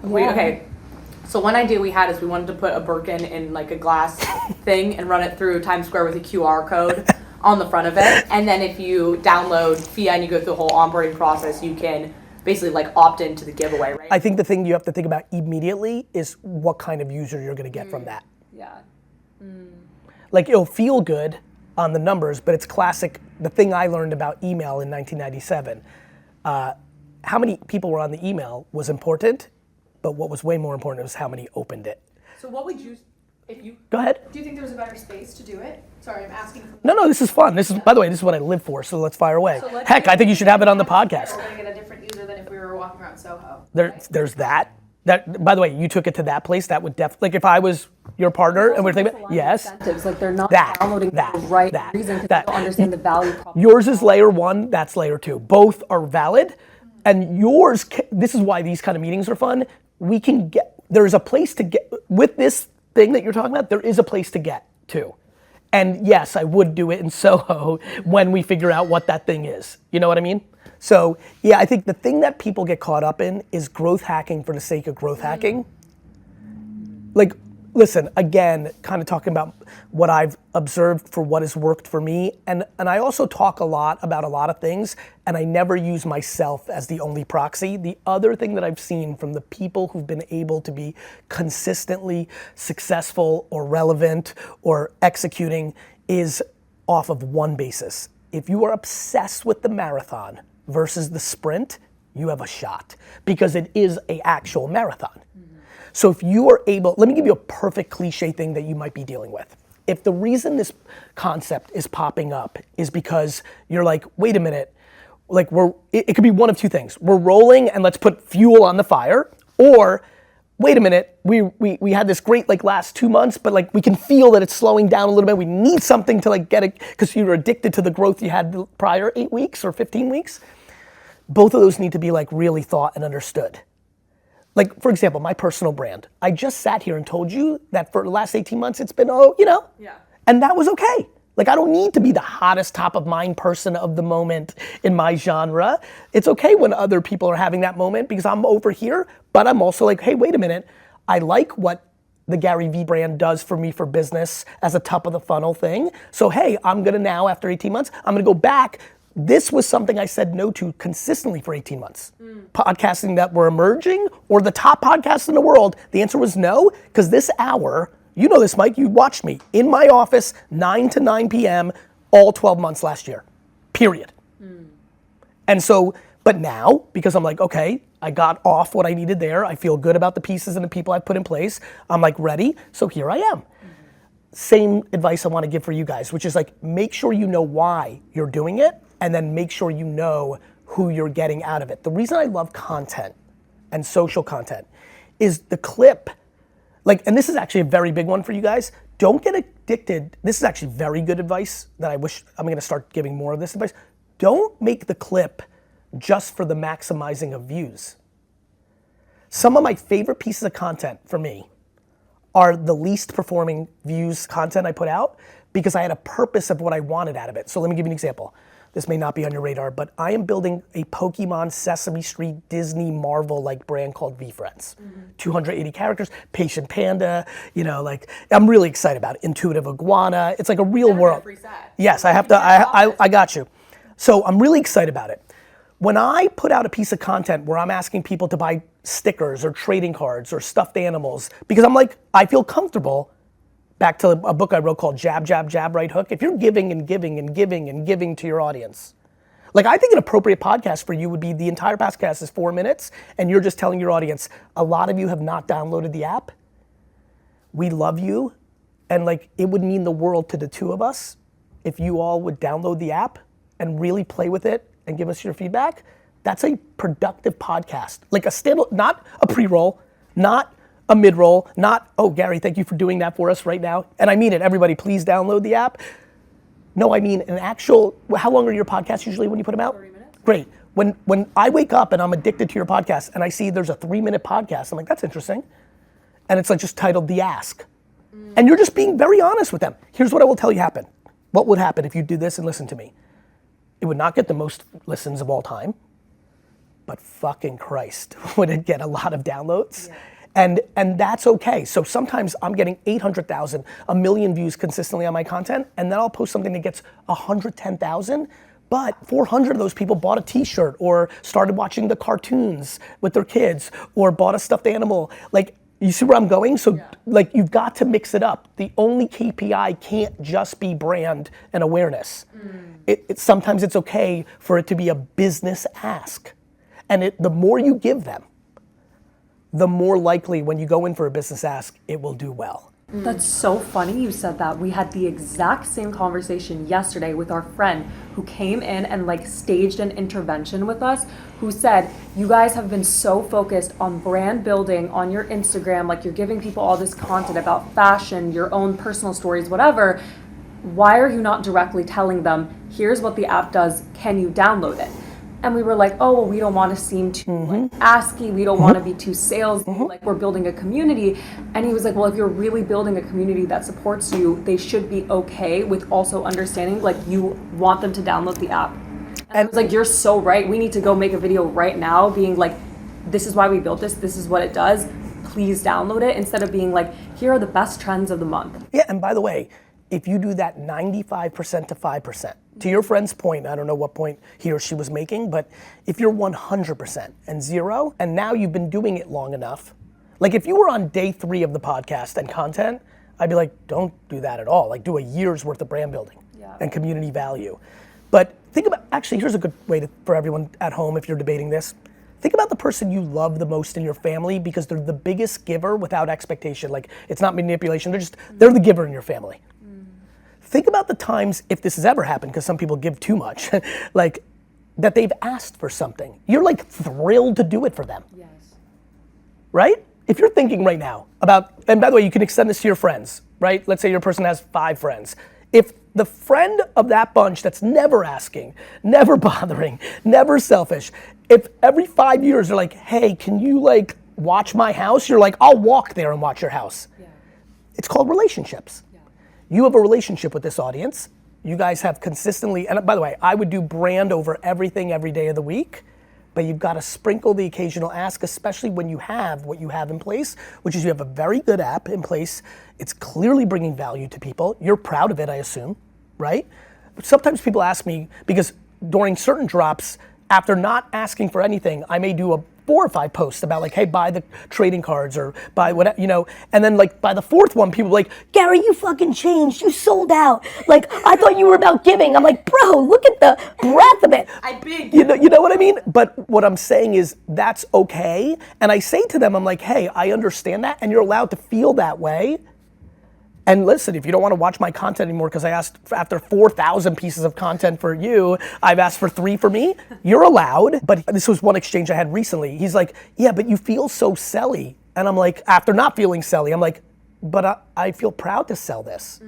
So one idea we had is we wanted to put a Birkin in like a glass thing and run it through Times Square with a QR code on the front of it. And then if you download FIA and you go through the whole onboarding process, you can basically like opt into the giveaway, right? I think the thing you have to think about immediately is what kind of user you're gonna get from that. Yeah. Like it'll feel good on the numbers, but it's classic. The thing I learned about email in 1997, how many people were on the email was important, but what was way more important was how many opened it. So what would you, if you... Go ahead. Do you think there was a better space to do it? Sorry, I'm asking. No, this is fun. This is, by the way, this is what I live for, so let's fire away. So let's Heck, say I think you should have it on the podcast. We're gonna get a different user than if we were walking around Soho. There's that. That, by the way, you took it to that place, that would definitely, like if I was your partner and we're thinking about, yes. Incentives, like they're not That, downloading that, for the right that, reason because that. they don't understand the value proposition. Yours is layer one, that's layer two. Both are valid. And yours, this is why these kind of meetings are fun. We can get, there's a place to get, with this thing that you're talking about, there is a place to get to. And yes, I would do it in Soho when we figure out what that thing is. You know what I mean? So yeah, I think the thing that people get caught up in is growth hacking for the sake of growth hacking. Like, listen, again, kind of talking about what I've observed for what has worked for me. And I also talk a lot about a lot of things, and I never use myself as the only proxy. The other thing that I've seen from the people who've been able to be consistently successful or relevant or executing is off of one basis. If you are obsessed with the marathon versus the sprint, you have a shot because it is an actual marathon. So if you are able, let me give you a perfect cliche thing that you might be dealing with. If the reason this concept is popping up is because you're like, wait a minute, like it could be one of two things. We're rolling and let's put fuel on the fire, or wait a minute, we had this great like last 2 months, but like we can feel that it's slowing down a little bit. We need something to like get it, because you were addicted to the growth you had the prior 8 weeks or 15 weeks. Both of those need to be like really thought and understood. Like, for example, my personal brand. I just sat here and told you that for the last 18 months, it's been, Yeah. and that was okay. Like, I don't need to be the hottest top of mind person of the moment in my genre. It's okay when other people are having that moment because I'm over here, but I'm also like, hey, wait a minute. I like what the GaryVee brand does for me for business as a top of the funnel thing. So, hey, I'm gonna now, after 18 months, I'm gonna go back. This was something I said no to consistently for 18 months. Podcasting that were emerging or the top podcasts in the world, the answer was no, because this hour, you know this, Mike, you watched me, in my office, 9 to 9 p.m., all 12 months last year, period. And so, but now, because I'm like, okay, I got off what I needed there, I feel good about the pieces and the people I've put in place, I'm like ready, so here I am. Same advice I want to give for you guys, which is like, make sure you know why you're doing it, and then make sure you know who you're getting out of it. The reason I love content and social content is the clip, like, and this is actually a very big one for you guys, don't get addicted. This is actually very good advice that I wish, I'm gonna start giving more of this advice. Don't make the clip just for the maximizing of views. Some of my favorite pieces of content for me are the least performing views content I put out because I had a purpose of what I wanted out of it. So let me give you an example. This may not be on your radar, but I am building a Pokemon, Sesame Street, Disney, Marvel-like brand called VFriends. 280 characters, Patient Panda, like I'm really excited about it. Intuitive Iguana, it's like a real world. Free set. Yes, I have to, I got you. So I'm really excited about it. When I put out a piece of content where I'm asking people to buy stickers or trading cards or stuffed animals, because I'm like, I feel comfortable. Back to a book I wrote called Jab, Jab, Jab, Right Hook. If you're giving and giving and giving and giving to your audience, like I think an appropriate podcast for you would be the entire podcast is 4 minutes and you're just telling your audience, a lot of you have not downloaded the app. We love you. And like it would mean the world to the two of us if you all would download the app and really play with it and give us your feedback. That's a productive podcast. Like a not a pre-roll, not a mid-roll, not, oh, Gary, thank you for doing that for us right now. And I mean it, everybody, please download the app. No, I mean an actual, how long are your podcasts usually when you put them out? 30 minutes. Great. When I wake up and I'm addicted to your podcast and I see there's a 3-minute podcast, I'm like, that's interesting. And it's like just titled The Ask. And you're just being very honest with them. Here's what I will tell you happen. What would happen if you did this and listen to me? It would not get the most listens of all time, but fucking Christ, would it get a lot of downloads? Yeah. And that's okay. So sometimes I'm getting 800,000, a million views consistently on my content, and then I'll post something that gets 110,000, but 400 of those people bought a t-shirt or started watching the cartoons with their kids or bought a stuffed animal. Like, you see where I'm going? So like, you've got to mix it up. The only KPI can't just be brand and awareness. Sometimes it's okay for it to be a business ask. And the more you give them, the more likely when you go in for a business ask, it will do well. That's so funny you said that. We had the exact same conversation yesterday with our friend who came in and like staged an intervention with us, who said, you guys have been so focused on brand building on your Instagram, like you're giving people all this content about fashion, your own personal stories, whatever. Why are you not directly telling them, here's what the app does, can you download it? And we were like, oh, well, we don't want to seem too like asky. We don't want to be too salesy. Like, we're building a community. And he was like, well, if you're really building a community that supports you, they should be okay with also understanding, like, you want them to download the app. And I was like, you're so right. We need to go make a video right now being like, this is why we built this. This is what it does. Please download it, instead of being like, here are the best trends of the month. Yeah, and by the way, if you do that 95% to 5%, to your friend's point, I don't know what point he or she was making, but if you're 100% and 0, and now you've been doing it long enough, like if you were on day 3 of the podcast and content, I'd be like, don't do that at all. Like, do a year's worth of brand building and community value. But think about, actually, here's a good way for everyone at home if you're debating this. Think about the person you love the most in your family, because they're the biggest giver without expectation. Like, it's not manipulation, they're the giver in your family. Think about the times, if this has ever happened, because some people give too much, like, that they've asked for something. You're like thrilled to do it for them. Yes. Right? If you're thinking right now about, and by the way, you can extend this to your friends, right? Let's say your person has 5 friends. If the friend of that bunch that's never asking, never bothering, never selfish, if every 5 years they're like, hey, can you like watch my house? You're like, I'll walk there and watch your house. Yeah. It's called relationships. You have a relationship with this audience. You guys have consistently, and by the way, I would do brand over everything every day of the week, but you've got to sprinkle the occasional ask, especially when you have what you have in place, which is you have a very good app in place. It's clearly bringing value to people. You're proud of it, I assume, right? But sometimes people ask me, because during certain drops, after not asking for anything, I may do a 4 or 5 posts about like, hey, buy the trading cards or buy whatever, you know, and then like by the 4th one, people are like, Gary, you fucking changed, you sold out. Like, I thought you were about giving. I'm like, bro, look at the breadth of it. I big. You know what I mean? But what I'm saying is that's okay. And I say to them, I'm like, hey, I understand that, and you're allowed to feel that way. And listen, if you don't want to watch my content anymore because I asked for, after 4,000 pieces of content for you, I've asked for 3 for me, you're allowed. But this was one exchange I had recently. He's like, yeah, but you feel so selly. And I'm like, after not feeling selly, I'm like, but I feel proud to sell this.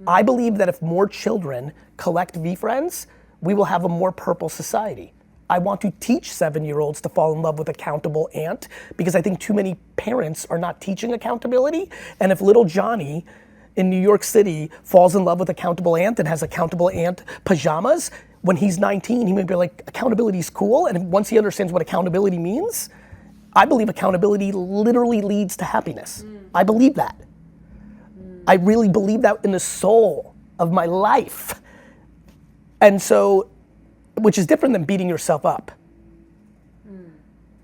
I believe that if more children collect V-Friends, we will have a more purple society. I want to teach 7-year-olds to fall in love with accountable aunt, because I think too many parents are not teaching accountability. And if little Johnny in New York City falls in love with accountable aunt and has accountable aunt pajamas, when he's 19, he may be like, accountability is cool. And once he understands what accountability means, I believe accountability literally leads to happiness. I believe that. I really believe that in the soul of my life. And so, which is different than beating yourself up.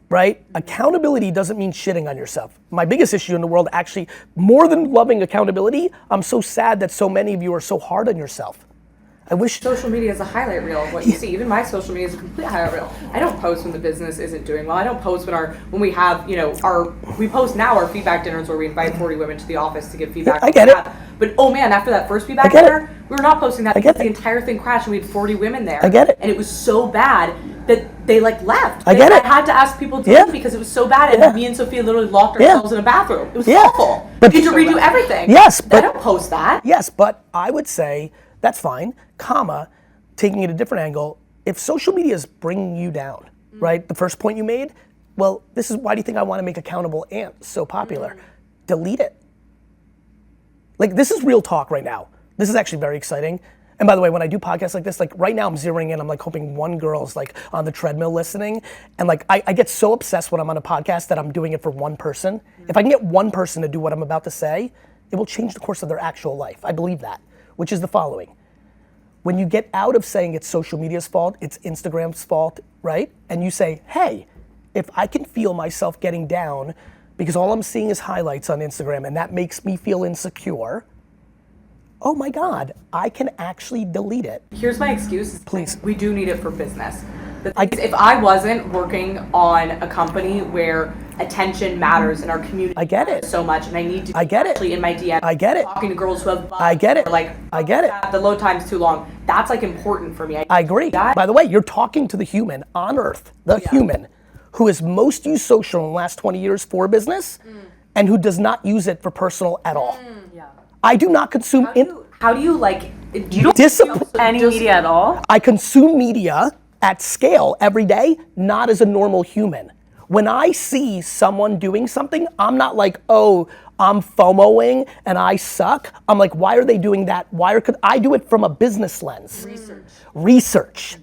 Right? Accountability doesn't mean shitting on yourself. My biggest issue in the world, actually, more than loving accountability, I'm so sad that so many of you are so hard on yourself. I wish Social media is a highlight reel of what you see. Even my social media is a complete highlight reel. I don't post when the business isn't doing well. I don't post when we have, you know, we post now our feedback dinners where we invite 40 women to the office to give feedback. I get it. But oh man, after that first feedback dinner, we were not posting that because the entire thing crashed and we had 40 women there. I get it. And it was so bad that they like left. I get it. I had to ask people to leave because it was so bad, and me and Sophia literally locked ourselves in a bathroom. It was awful. But we had to redo everything. Yes, but I don't post that. Yes, but I would say that's fine, comma, taking it a different angle, if social media is bringing you down, right? The first point you made, well, this is why do you think I want to make accountable aunt so popular? Delete it. Like, this is real talk right now. This is actually very exciting. And by the way, when I do podcasts like this, like right now I'm zeroing in, I'm like hoping one girl's like on the treadmill listening. And like, I get so obsessed when I'm on a podcast that I'm doing it for one person. If I can get one person to do what I'm about to say, it will change the course of their actual life. I believe that, which is the following. When you get out of saying it's social media's fault, it's Instagram's fault, right? And you say, hey, if I can feel myself getting down because all I'm seeing is highlights on Instagram and that makes me feel insecure, oh my God, I can actually delete it. Here's my excuse. Please. We do need it for business. The thing is, if I wasn't working on a company where attention matters in our community, I get it. So much, and I need to be I get it. actually in my DM. I get it. Talking to girls who have bugs, I get it. or like, I get it. The load time's too long. That's like important for me. I agree. By the way, you're talking to the human on earth, the human, who has most used social in the last 20 years for business and who does not use it for personal at all. Yeah. I do not consume How do you like? You don't discipline. Any media at all? I consume media at scale every day, not as a normal human. When I see someone doing something, I'm not like, oh, I'm FOMOing and I suck. I'm like, why are they doing that? Could I do it from a business lens? Research.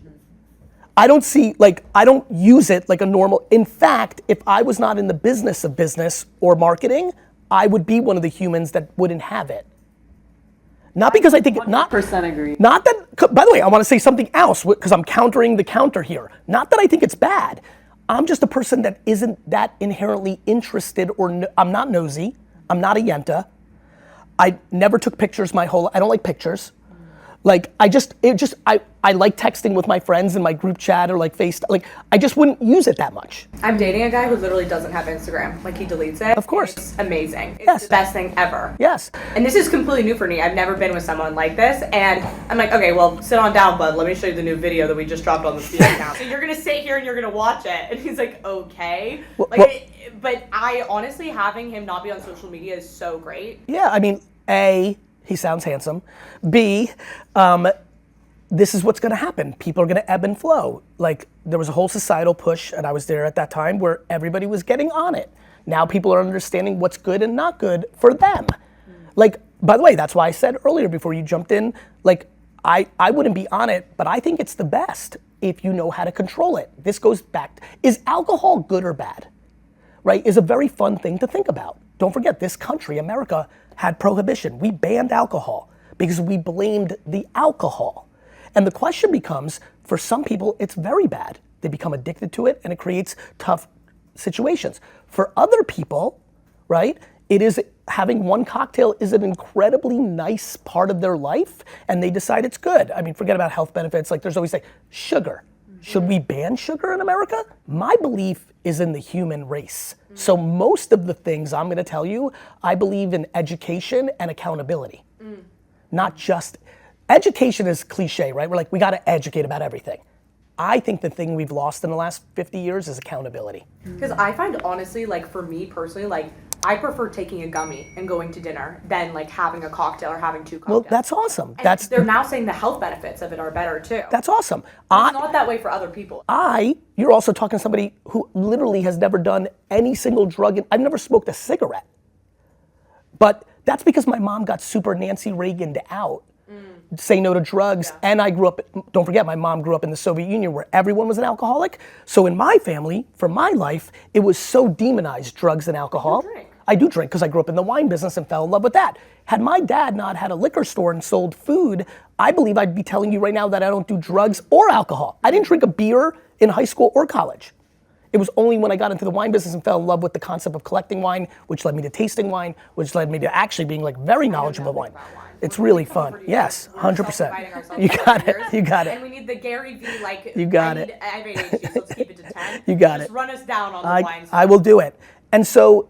I don't use it like a normal. In fact, if I was not in the business of business or marketing, I would be one of the humans that wouldn't have it. Not because I think it, not 100% agree. Not that, by the way, I want to say something else because I'm countering the counter here. Not that I think it's bad. I'm just a person that isn't that inherently interested or I'm not nosy. I'm not a yenta. I never took pictures I don't like pictures. Like I like texting with my friends in my group chat or like like I just wouldn't use it that much. I'm dating a guy who literally doesn't have Instagram. Like he deletes it. Of course. It's amazing. It's Yes. the best thing ever. Yes. And this is completely new for me. I've never been with someone like this. And I'm like, okay, well, sit on down, bud. Let me show you the new video that we just dropped on the feed account. So you're going to sit here and you're going to watch it. And he's like, okay. But I honestly, having him not be on social media is so great. Yeah, I mean, A, he sounds handsome. B, this is what's gonna happen. People are gonna ebb and flow. Like there was a whole societal push, and I was there at that time where everybody was getting on it. Now people are understanding what's good and not good for them. Like, by the way, that's why I said earlier before you jumped in, like I wouldn't be on it, but I think it's the best if you know how to control it. This goes back, is alcohol good or bad? Right, is a very fun thing to think about. Don't forget, this country, America, had prohibition. We banned alcohol because we blamed the alcohol. And the question becomes, for some people, it's very bad. They become addicted to it and it creates tough situations. For other people, right, it is having one cocktail is an incredibly nice part of their life and they decide it's good. I mean, forget about health benefits. Like there's always like sugar. Should we ban sugar in America? My belief is in the human race. So most of the things I'm gonna tell you, I believe in education and accountability. Not just, education is cliche, right? We're like, we gotta educate about everything. I think the thing we've lost in the last 50 years is accountability. Because I find honestly, like for me personally, like I prefer taking a gummy and going to dinner than like having a cocktail or having two cocktails. Well, that's awesome. And they're now saying the health benefits of it are better too. That's awesome. It's not that way for other people. You're also talking to somebody who literally has never done any single drug. I've never smoked a cigarette. But that's because my mom got super Nancy Reagan'd out. Say no to drugs, and I grew up, don't forget, my mom grew up in the Soviet Union where everyone was an alcoholic. So in my family, for my life, it was so demonized, drugs and alcohol. You drink. I do drink because I grew up in the wine business and fell in love with that. Had my dad not had a liquor store and sold food, I believe I'd be telling you right now that I don't do drugs or alcohol. I didn't drink a beer in high school or college. It was only when I got into the wine business and fell in love with the concept of collecting wine, which led me to tasting wine, which led me to actually being like very knowledgeable about wine. It's really fun. Yes, 100%. You got it. You got it. And we need the GaryVee, like, You got it. I have ADHD, so let's keep it to 10. You got Just it. run us down on the wine. I will do it. And so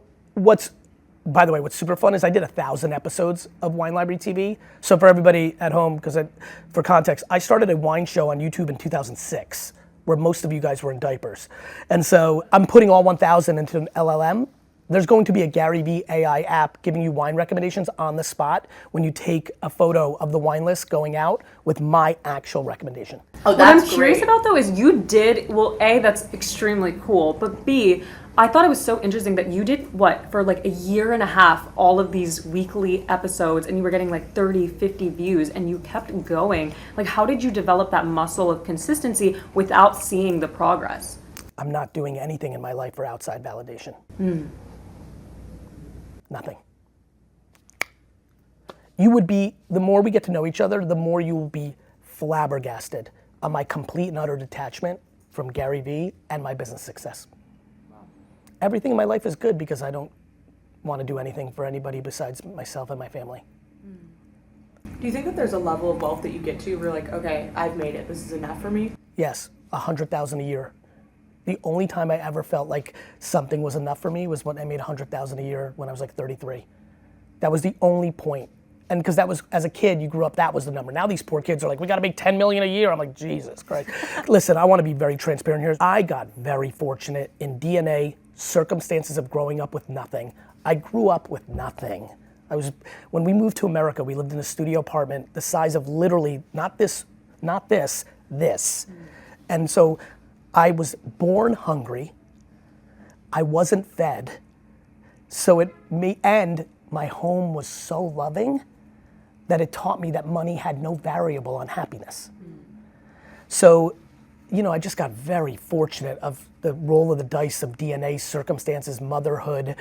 by the way, what's super fun is I did 1,000 episodes of Wine Library TV. So for everybody at home, for context, I started a wine show on YouTube in 2006, where most of you guys were in diapers. And so I'm putting all 1,000 into an LLM There's going to be a GaryVee AI app giving you wine recommendations on the spot when you take a photo of the wine list going out with my actual recommendation. Oh, What that's I'm curious great. about though is you did, well, A, that's extremely cool, but B, I thought it was so interesting that you did, what, for like a year and a half, all of these weekly episodes, and you were getting like 30, 50 views, and you kept going. Like, how did you develop that muscle of consistency without seeing the progress? I'm not doing anything in my life for outside validation. Nothing. You would be, the more we get to know each other, the more you will be flabbergasted on my complete and utter detachment from GaryVee and my business success. Everything in my life is good because I don't want to do anything for anybody besides myself and my family. Do you think that there's a level of wealth that you get to where you're like, okay, I've made it, this is enough for me? Yes, 100,000 a year. The only time I ever felt like something was enough for me was when I made 100,000 a year when I was like 33. That was the only point. And because that was, as a kid, you grew up, that was the number. Now these poor kids are like, we gotta make 10 million a year. I'm like, Jesus Christ. Listen, I wanna be very transparent here. I got very fortunate in DNA, circumstances of growing up with nothing. I grew up with nothing. When we moved to America, we lived in a studio apartment the size of literally, not this. And so I was born hungry. I wasn't fed. So and my home was so loving that it taught me that money had no variable on happiness. So, I just got very fortunate of the roll of the dice of DNA, circumstances, motherhood,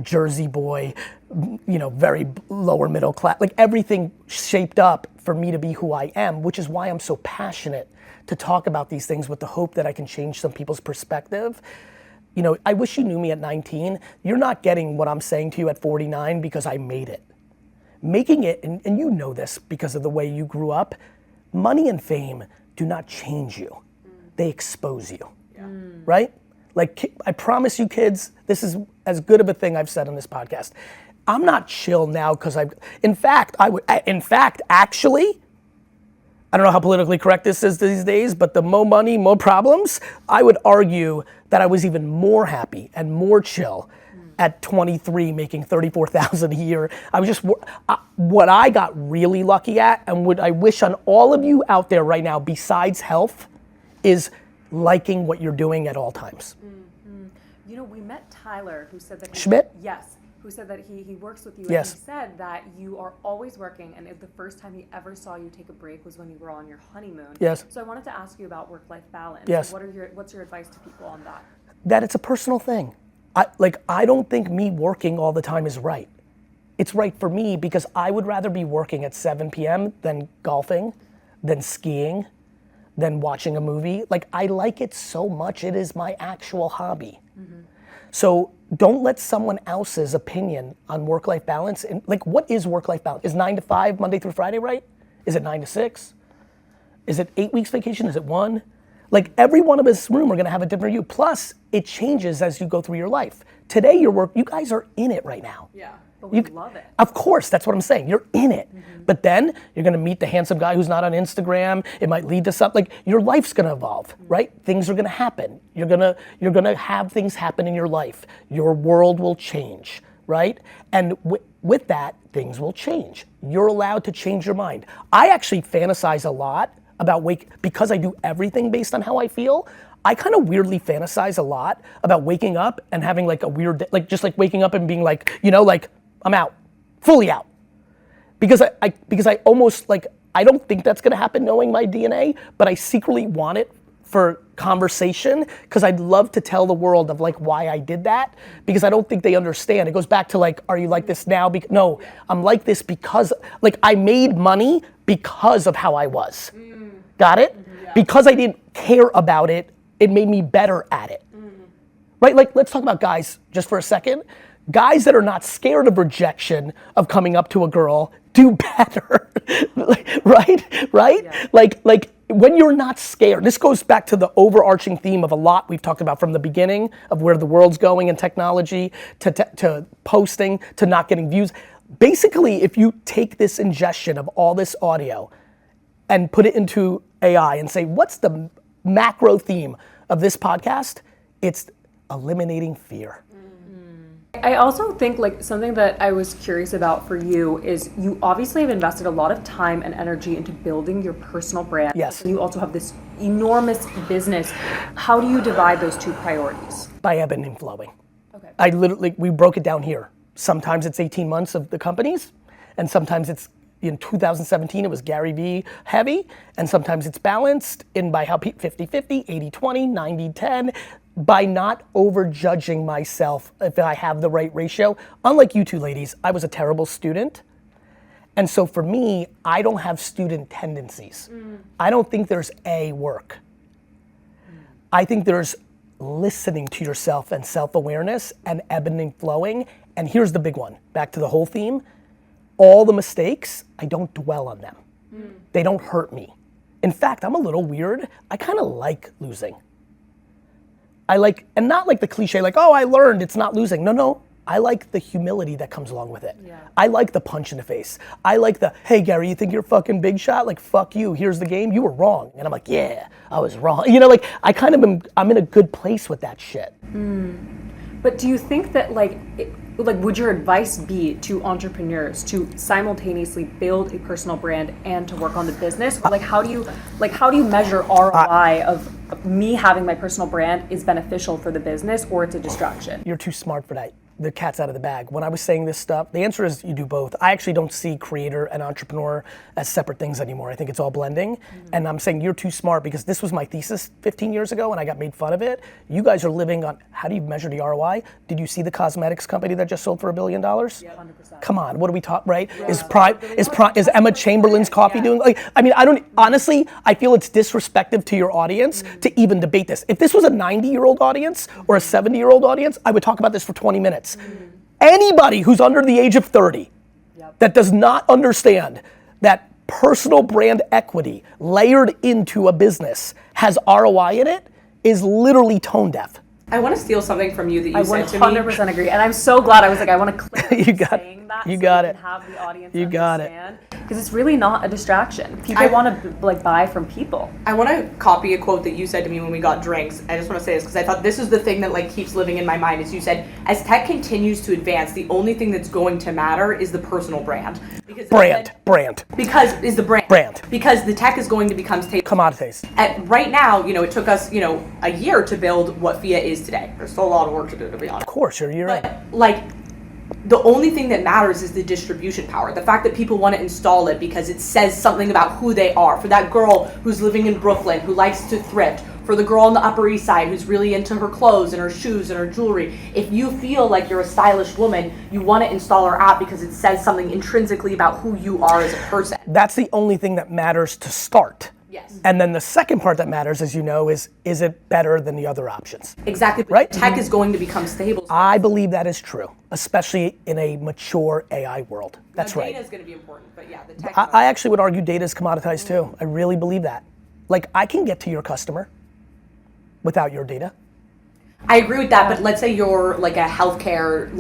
Jersey boy, very lower middle class, like everything shaped up for me to be who I am, which is why I'm so passionate to talk about these things with the hope that I can change some people's perspective. I wish you knew me at 19. You're not getting what I'm saying to you at 49 because I made it. Making it, and you know this because of the way you grew up, money and fame do not change you. They expose you, right? Like, I promise you kids, this is as good of a thing I've said on this podcast. I'm not chill now because in fact, actually, I don't know how politically correct this is these days, but the more money, more problems, I would argue that I was even more happy and more chill at 23 making 34,000 a year. I was just, what I got really lucky at, and what I wish on all of you out there right now besides health, is liking what you're doing at all times. We met Tyler, who said that Schmidt? Yes, who said that he works with you, Yes. and he said that you are always working, and the first time he ever saw you take a break was when you were on your honeymoon. Yes. So I wanted to ask you about work-life balance. Yes. What's your advice to people on that? That it's a personal thing. I don't think me working all the time is right. It's right for me because I would rather be working at 7 p.m. than golfing, than skiing, than watching a movie. Like, I like it so much, it is my actual hobby. So don't let someone else's opinion on work-life balance, and like, what is work-life balance? Is 9 to 5, Monday through Friday, right? Is it 9 to 6? Is it 8 weeks vacation? Is it 1? Like, every one of us in this room are gonna have a different view. Plus, it changes as you go through your life. Today, you guys are in it right now. Yeah. But we love it. Of course, that's what I'm saying. You're in it. But then you're gonna meet the handsome guy who's not on Instagram. It might lead to something. Like, your life's gonna evolve, right? Things are gonna happen. You're gonna have things happen in your life. Your world will change, right? And with that, things will change. You're allowed to change your mind. I actually fantasize a lot about because I do everything based on how I feel. I kind of weirdly fantasize a lot about waking up and having like a weird day, like just like waking up and being like, like, I'm out, fully out. Because I almost like, I don't think that's gonna happen knowing my DNA, but I secretly want it for conversation because I'd love to tell the world of like why I did that, because I don't think they understand. It goes back to like, are you like this now? No, I'm like this because like I made money because of how I was. Got it? Because I didn't care about it, it made me better at it. Right? Like, let's talk about guys just for a second. Guys that are not scared of rejection, of coming up to a girl, do better, right? Yeah. Like when you're not scared, this goes back to the overarching theme of a lot we've talked about from the beginning of where the world's going in technology, to posting, to not getting views. Basically, if you take this ingestion of all this audio and put it into AI and say, what's the macro theme of this podcast? It's eliminating fear. I also think like something that I was curious about for you is you obviously have invested a lot of time and energy into building your personal brand. Yes. And you also have this enormous business. How do you divide those two priorities? By ebbing and flowing. Okay. We broke it down here. Sometimes it's 18 months of the companies, and sometimes it's, in 2017, it was GaryVee heavy, and sometimes it's balanced in by how 50-50, 80-20, 90-10, by not over-judging myself if I have the right ratio. Unlike you two ladies, I was a terrible student. And so for me, I don't have student tendencies. I don't think there's A work. I think there's listening to yourself and self-awareness and ebbing and flowing. And here's the big one, back to the whole theme. All the mistakes, I don't dwell on them. They don't hurt me. In fact, I'm a little weird. I kind of like losing. And not like the cliche, like, oh, I learned, it's not losing. No, I like the humility that comes along with it. Yeah. I like the punch in the face. I like the, hey Gary, you think you're fucking big shot? Like, fuck you, here's the game, you were wrong. And I'm like, yeah, I was wrong. You know, like, I'm in a good place with that shit. But do you think that would your advice be to entrepreneurs to simultaneously build a personal brand and to work on the business? Or how do you measure ROI of me having my personal brand is beneficial for the business or it's a distraction? You're too smart for that. The cat's out of the bag. When I was saying this stuff, the answer is you do both. I actually don't see creator and entrepreneur as separate things anymore. I think it's all blending. And I'm saying you're too smart because this was my thesis 15 years ago and I got made fun of it. You guys are living on, how do you measure the ROI? Did you see the cosmetics company that just sold for $1 billion? Yeah, 100%. Come on, what are we talking, right? Yeah. Is Emma Chamberlain's coffee doing, honestly, I feel it's disrespectful to your audience to even debate this. If this was a 90-year-old audience or a 70-year-old audience, I would talk about this for 20 minutes. Anybody who's under the age of 30 that does not understand that personal brand equity layered into a business has ROI in it is literally tone deaf. I want to steal something from you that you said to me. I 100% agree, and I'm so glad. I was like, I want to clearly saying that. You got it. Have the audience you got understand. Because it's really not a distraction. People want to buy from people. I want to copy a quote that you said to me when we got drinks. I just want to say this because I thought this is the thing that keeps living in my mind. Is you said, as tech continues to advance, the only thing that's going to matter is the personal brand. Because Because is the brand. Because the tech is going to become commoditized. Right now, it took us, a year to build what FIA is today. There's still a lot of work to do, to be honest. Of course, you're right. The only thing that matters is the distribution power. The fact that people want to install it because it says something about who they are. For that girl who's living in Brooklyn, who likes to thrift. For the girl on the Upper East Side who's really into her clothes and her shoes and her jewelry. If you feel like you're a stylish woman, you want to install our app because it says something intrinsically about who you are as a person. That's the only thing that matters to start. Yes. And then the second part that matters, as you know, is it better than the other options? Exactly. Right? Tech is going to become stable. I believe that is true, especially in a mature AI world. That's right. Data is going to be important, but yeah, the tech. I actually would argue data is commoditized too. I really believe that. I can get to your customer without your data. I agree with that, but let's say you're a healthcare,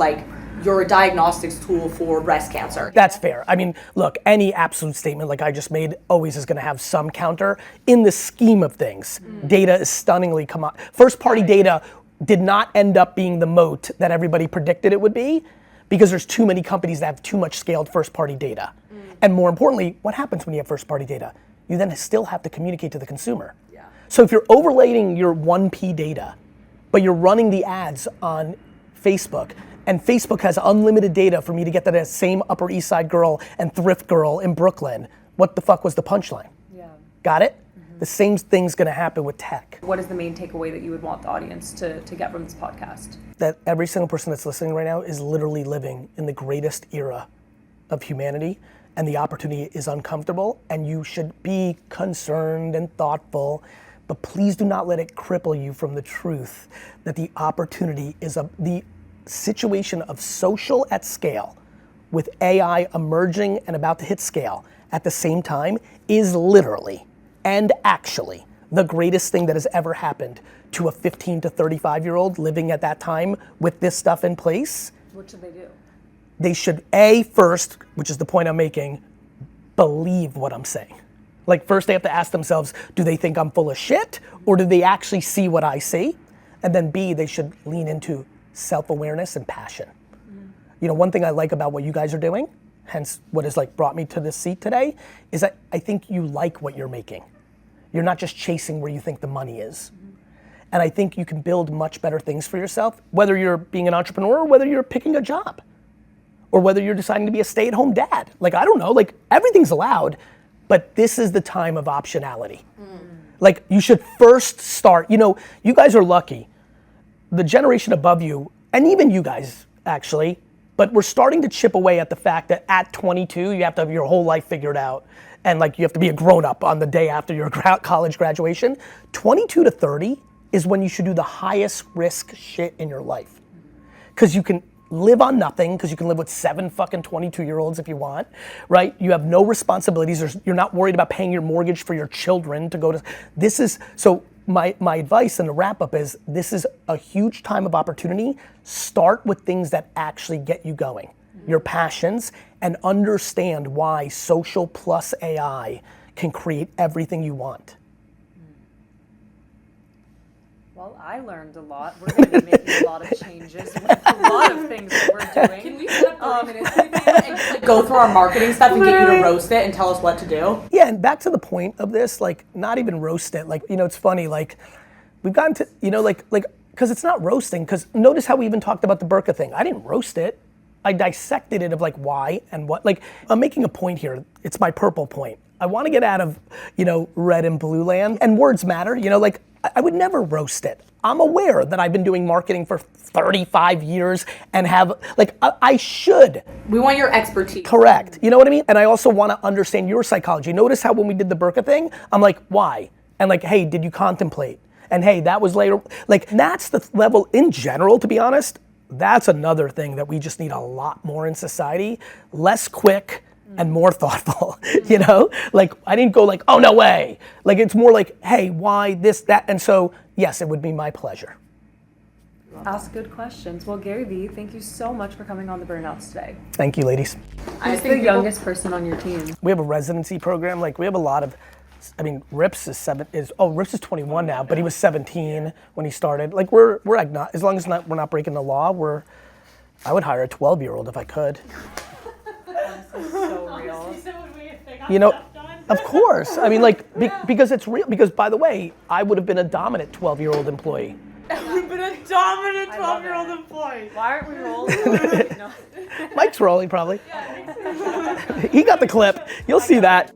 you're a diagnostics tool for breast cancer. That's fair. I mean, look, any absolute statement like I just made always is going to have some counter. In the scheme of things, data is stunningly first-party data did not end up being the moat that everybody predicted it would be because there's too many companies that have too much scaled first-party data. And more importantly, what happens when you have first-party data? You then still have to communicate to the consumer. Yeah. So if you're overlaying your 1P data, but you're running the ads on Facebook, and Facebook has unlimited data for me to get that same Upper East Side girl and thrift girl in Brooklyn. What the fuck was the punchline? Yeah. Got it? The same thing's gonna happen with tech. What is the main takeaway that you would want the audience to get from this podcast? That every single person that's listening right now is literally living in the greatest era of humanity, and the opportunity is uncomfortable, and you should be concerned and thoughtful, but please do not let it cripple you from the truth that the opportunity is the situation of social at scale with AI emerging and about to hit scale at the same time is literally and actually the greatest thing that has ever happened to a 15 to 35-year-old living at that time with this stuff in place. What should they do? They should first, which is the point I'm making, believe what I'm saying. First they have to ask themselves, do they think I'm full of shit or do they actually see what I see? And then B, they should lean into self-awareness and passion. one thing I like about what you guys are doing, hence what has like brought me to this seat today, is that I think you like what you're making. You're not just chasing where you think the money is. And I think you can build much better things for yourself, whether you're being an entrepreneur or whether you're picking a job. Or whether you're deciding to be a stay-at-home dad. Like, I don't know, like everything's allowed, but this is the time of optionality. Like, you should first start, you guys are lucky. The generation above you, and even you guys, actually, but we're starting to chip away at the fact that at 22, you have to have your whole life figured out. And like, you have to be a grown-up on the day after your college graduation. 22 to 30 is when you should do the highest risk shit in your life. Because you can live on nothing, because you can live with 7 fucking 22-year-olds if you want, right? You have no responsibilities. You're not worried about paying your mortgage for your children to go to, so my advice and the wrap up is, this is a huge time of opportunity. Start with things that actually get you going, your passions, and understand why social plus AI can create everything you want. Well, I learned a lot. We're going to be making a lot of changes with a lot of things that we're doing. Can we set up 30 minutes and just like go through our marketing stuff and get you to roast it and tell us what to do? Yeah, and back to the point of this, like, not even roast it. Like, it's funny, like, we've gotten to, because it's not roasting, because notice how we even talked about the burqa thing. I didn't roast it. I dissected it of like why and what. Like, I'm making a point here. It's my purple point. I want to get out of, red and blue land, and words matter, like, I would never roast it. I'm aware that I've been doing marketing for 35 years and have, like, I should. We want your expertise. Correct. You know what I mean? And I also want to understand your psychology. Notice how when we did the burqa thing, I'm like, why? And like, hey, did you contemplate? And hey, that was later. Like, that's the level in general, to be honest. That's another thing that we just need a lot more in society. Less quick and more thoughtful, Like, I didn't go like, oh, no way. Like, it's more like, hey, why this, that? And so, yes, it would be my pleasure. Ask good questions. Well, GaryVee, thank you so much for coming on the Burnouts today. Thank you, ladies. Who's the youngest person on your team? We have a residency program. Like, we have a lot of, Rips is 21 now, but he was 17 when he started. Like, we're agnostic, as long as we're not breaking the law, I would hire a 12-year-old if I could. So real. Of course. Because it's real. Because, by the way, I would have been a dominant 12-year-old employee. We've been a dominant 12-year-old employee. Why aren't we rolling? No. Mike's rolling, probably. He got the clip. You'll see that.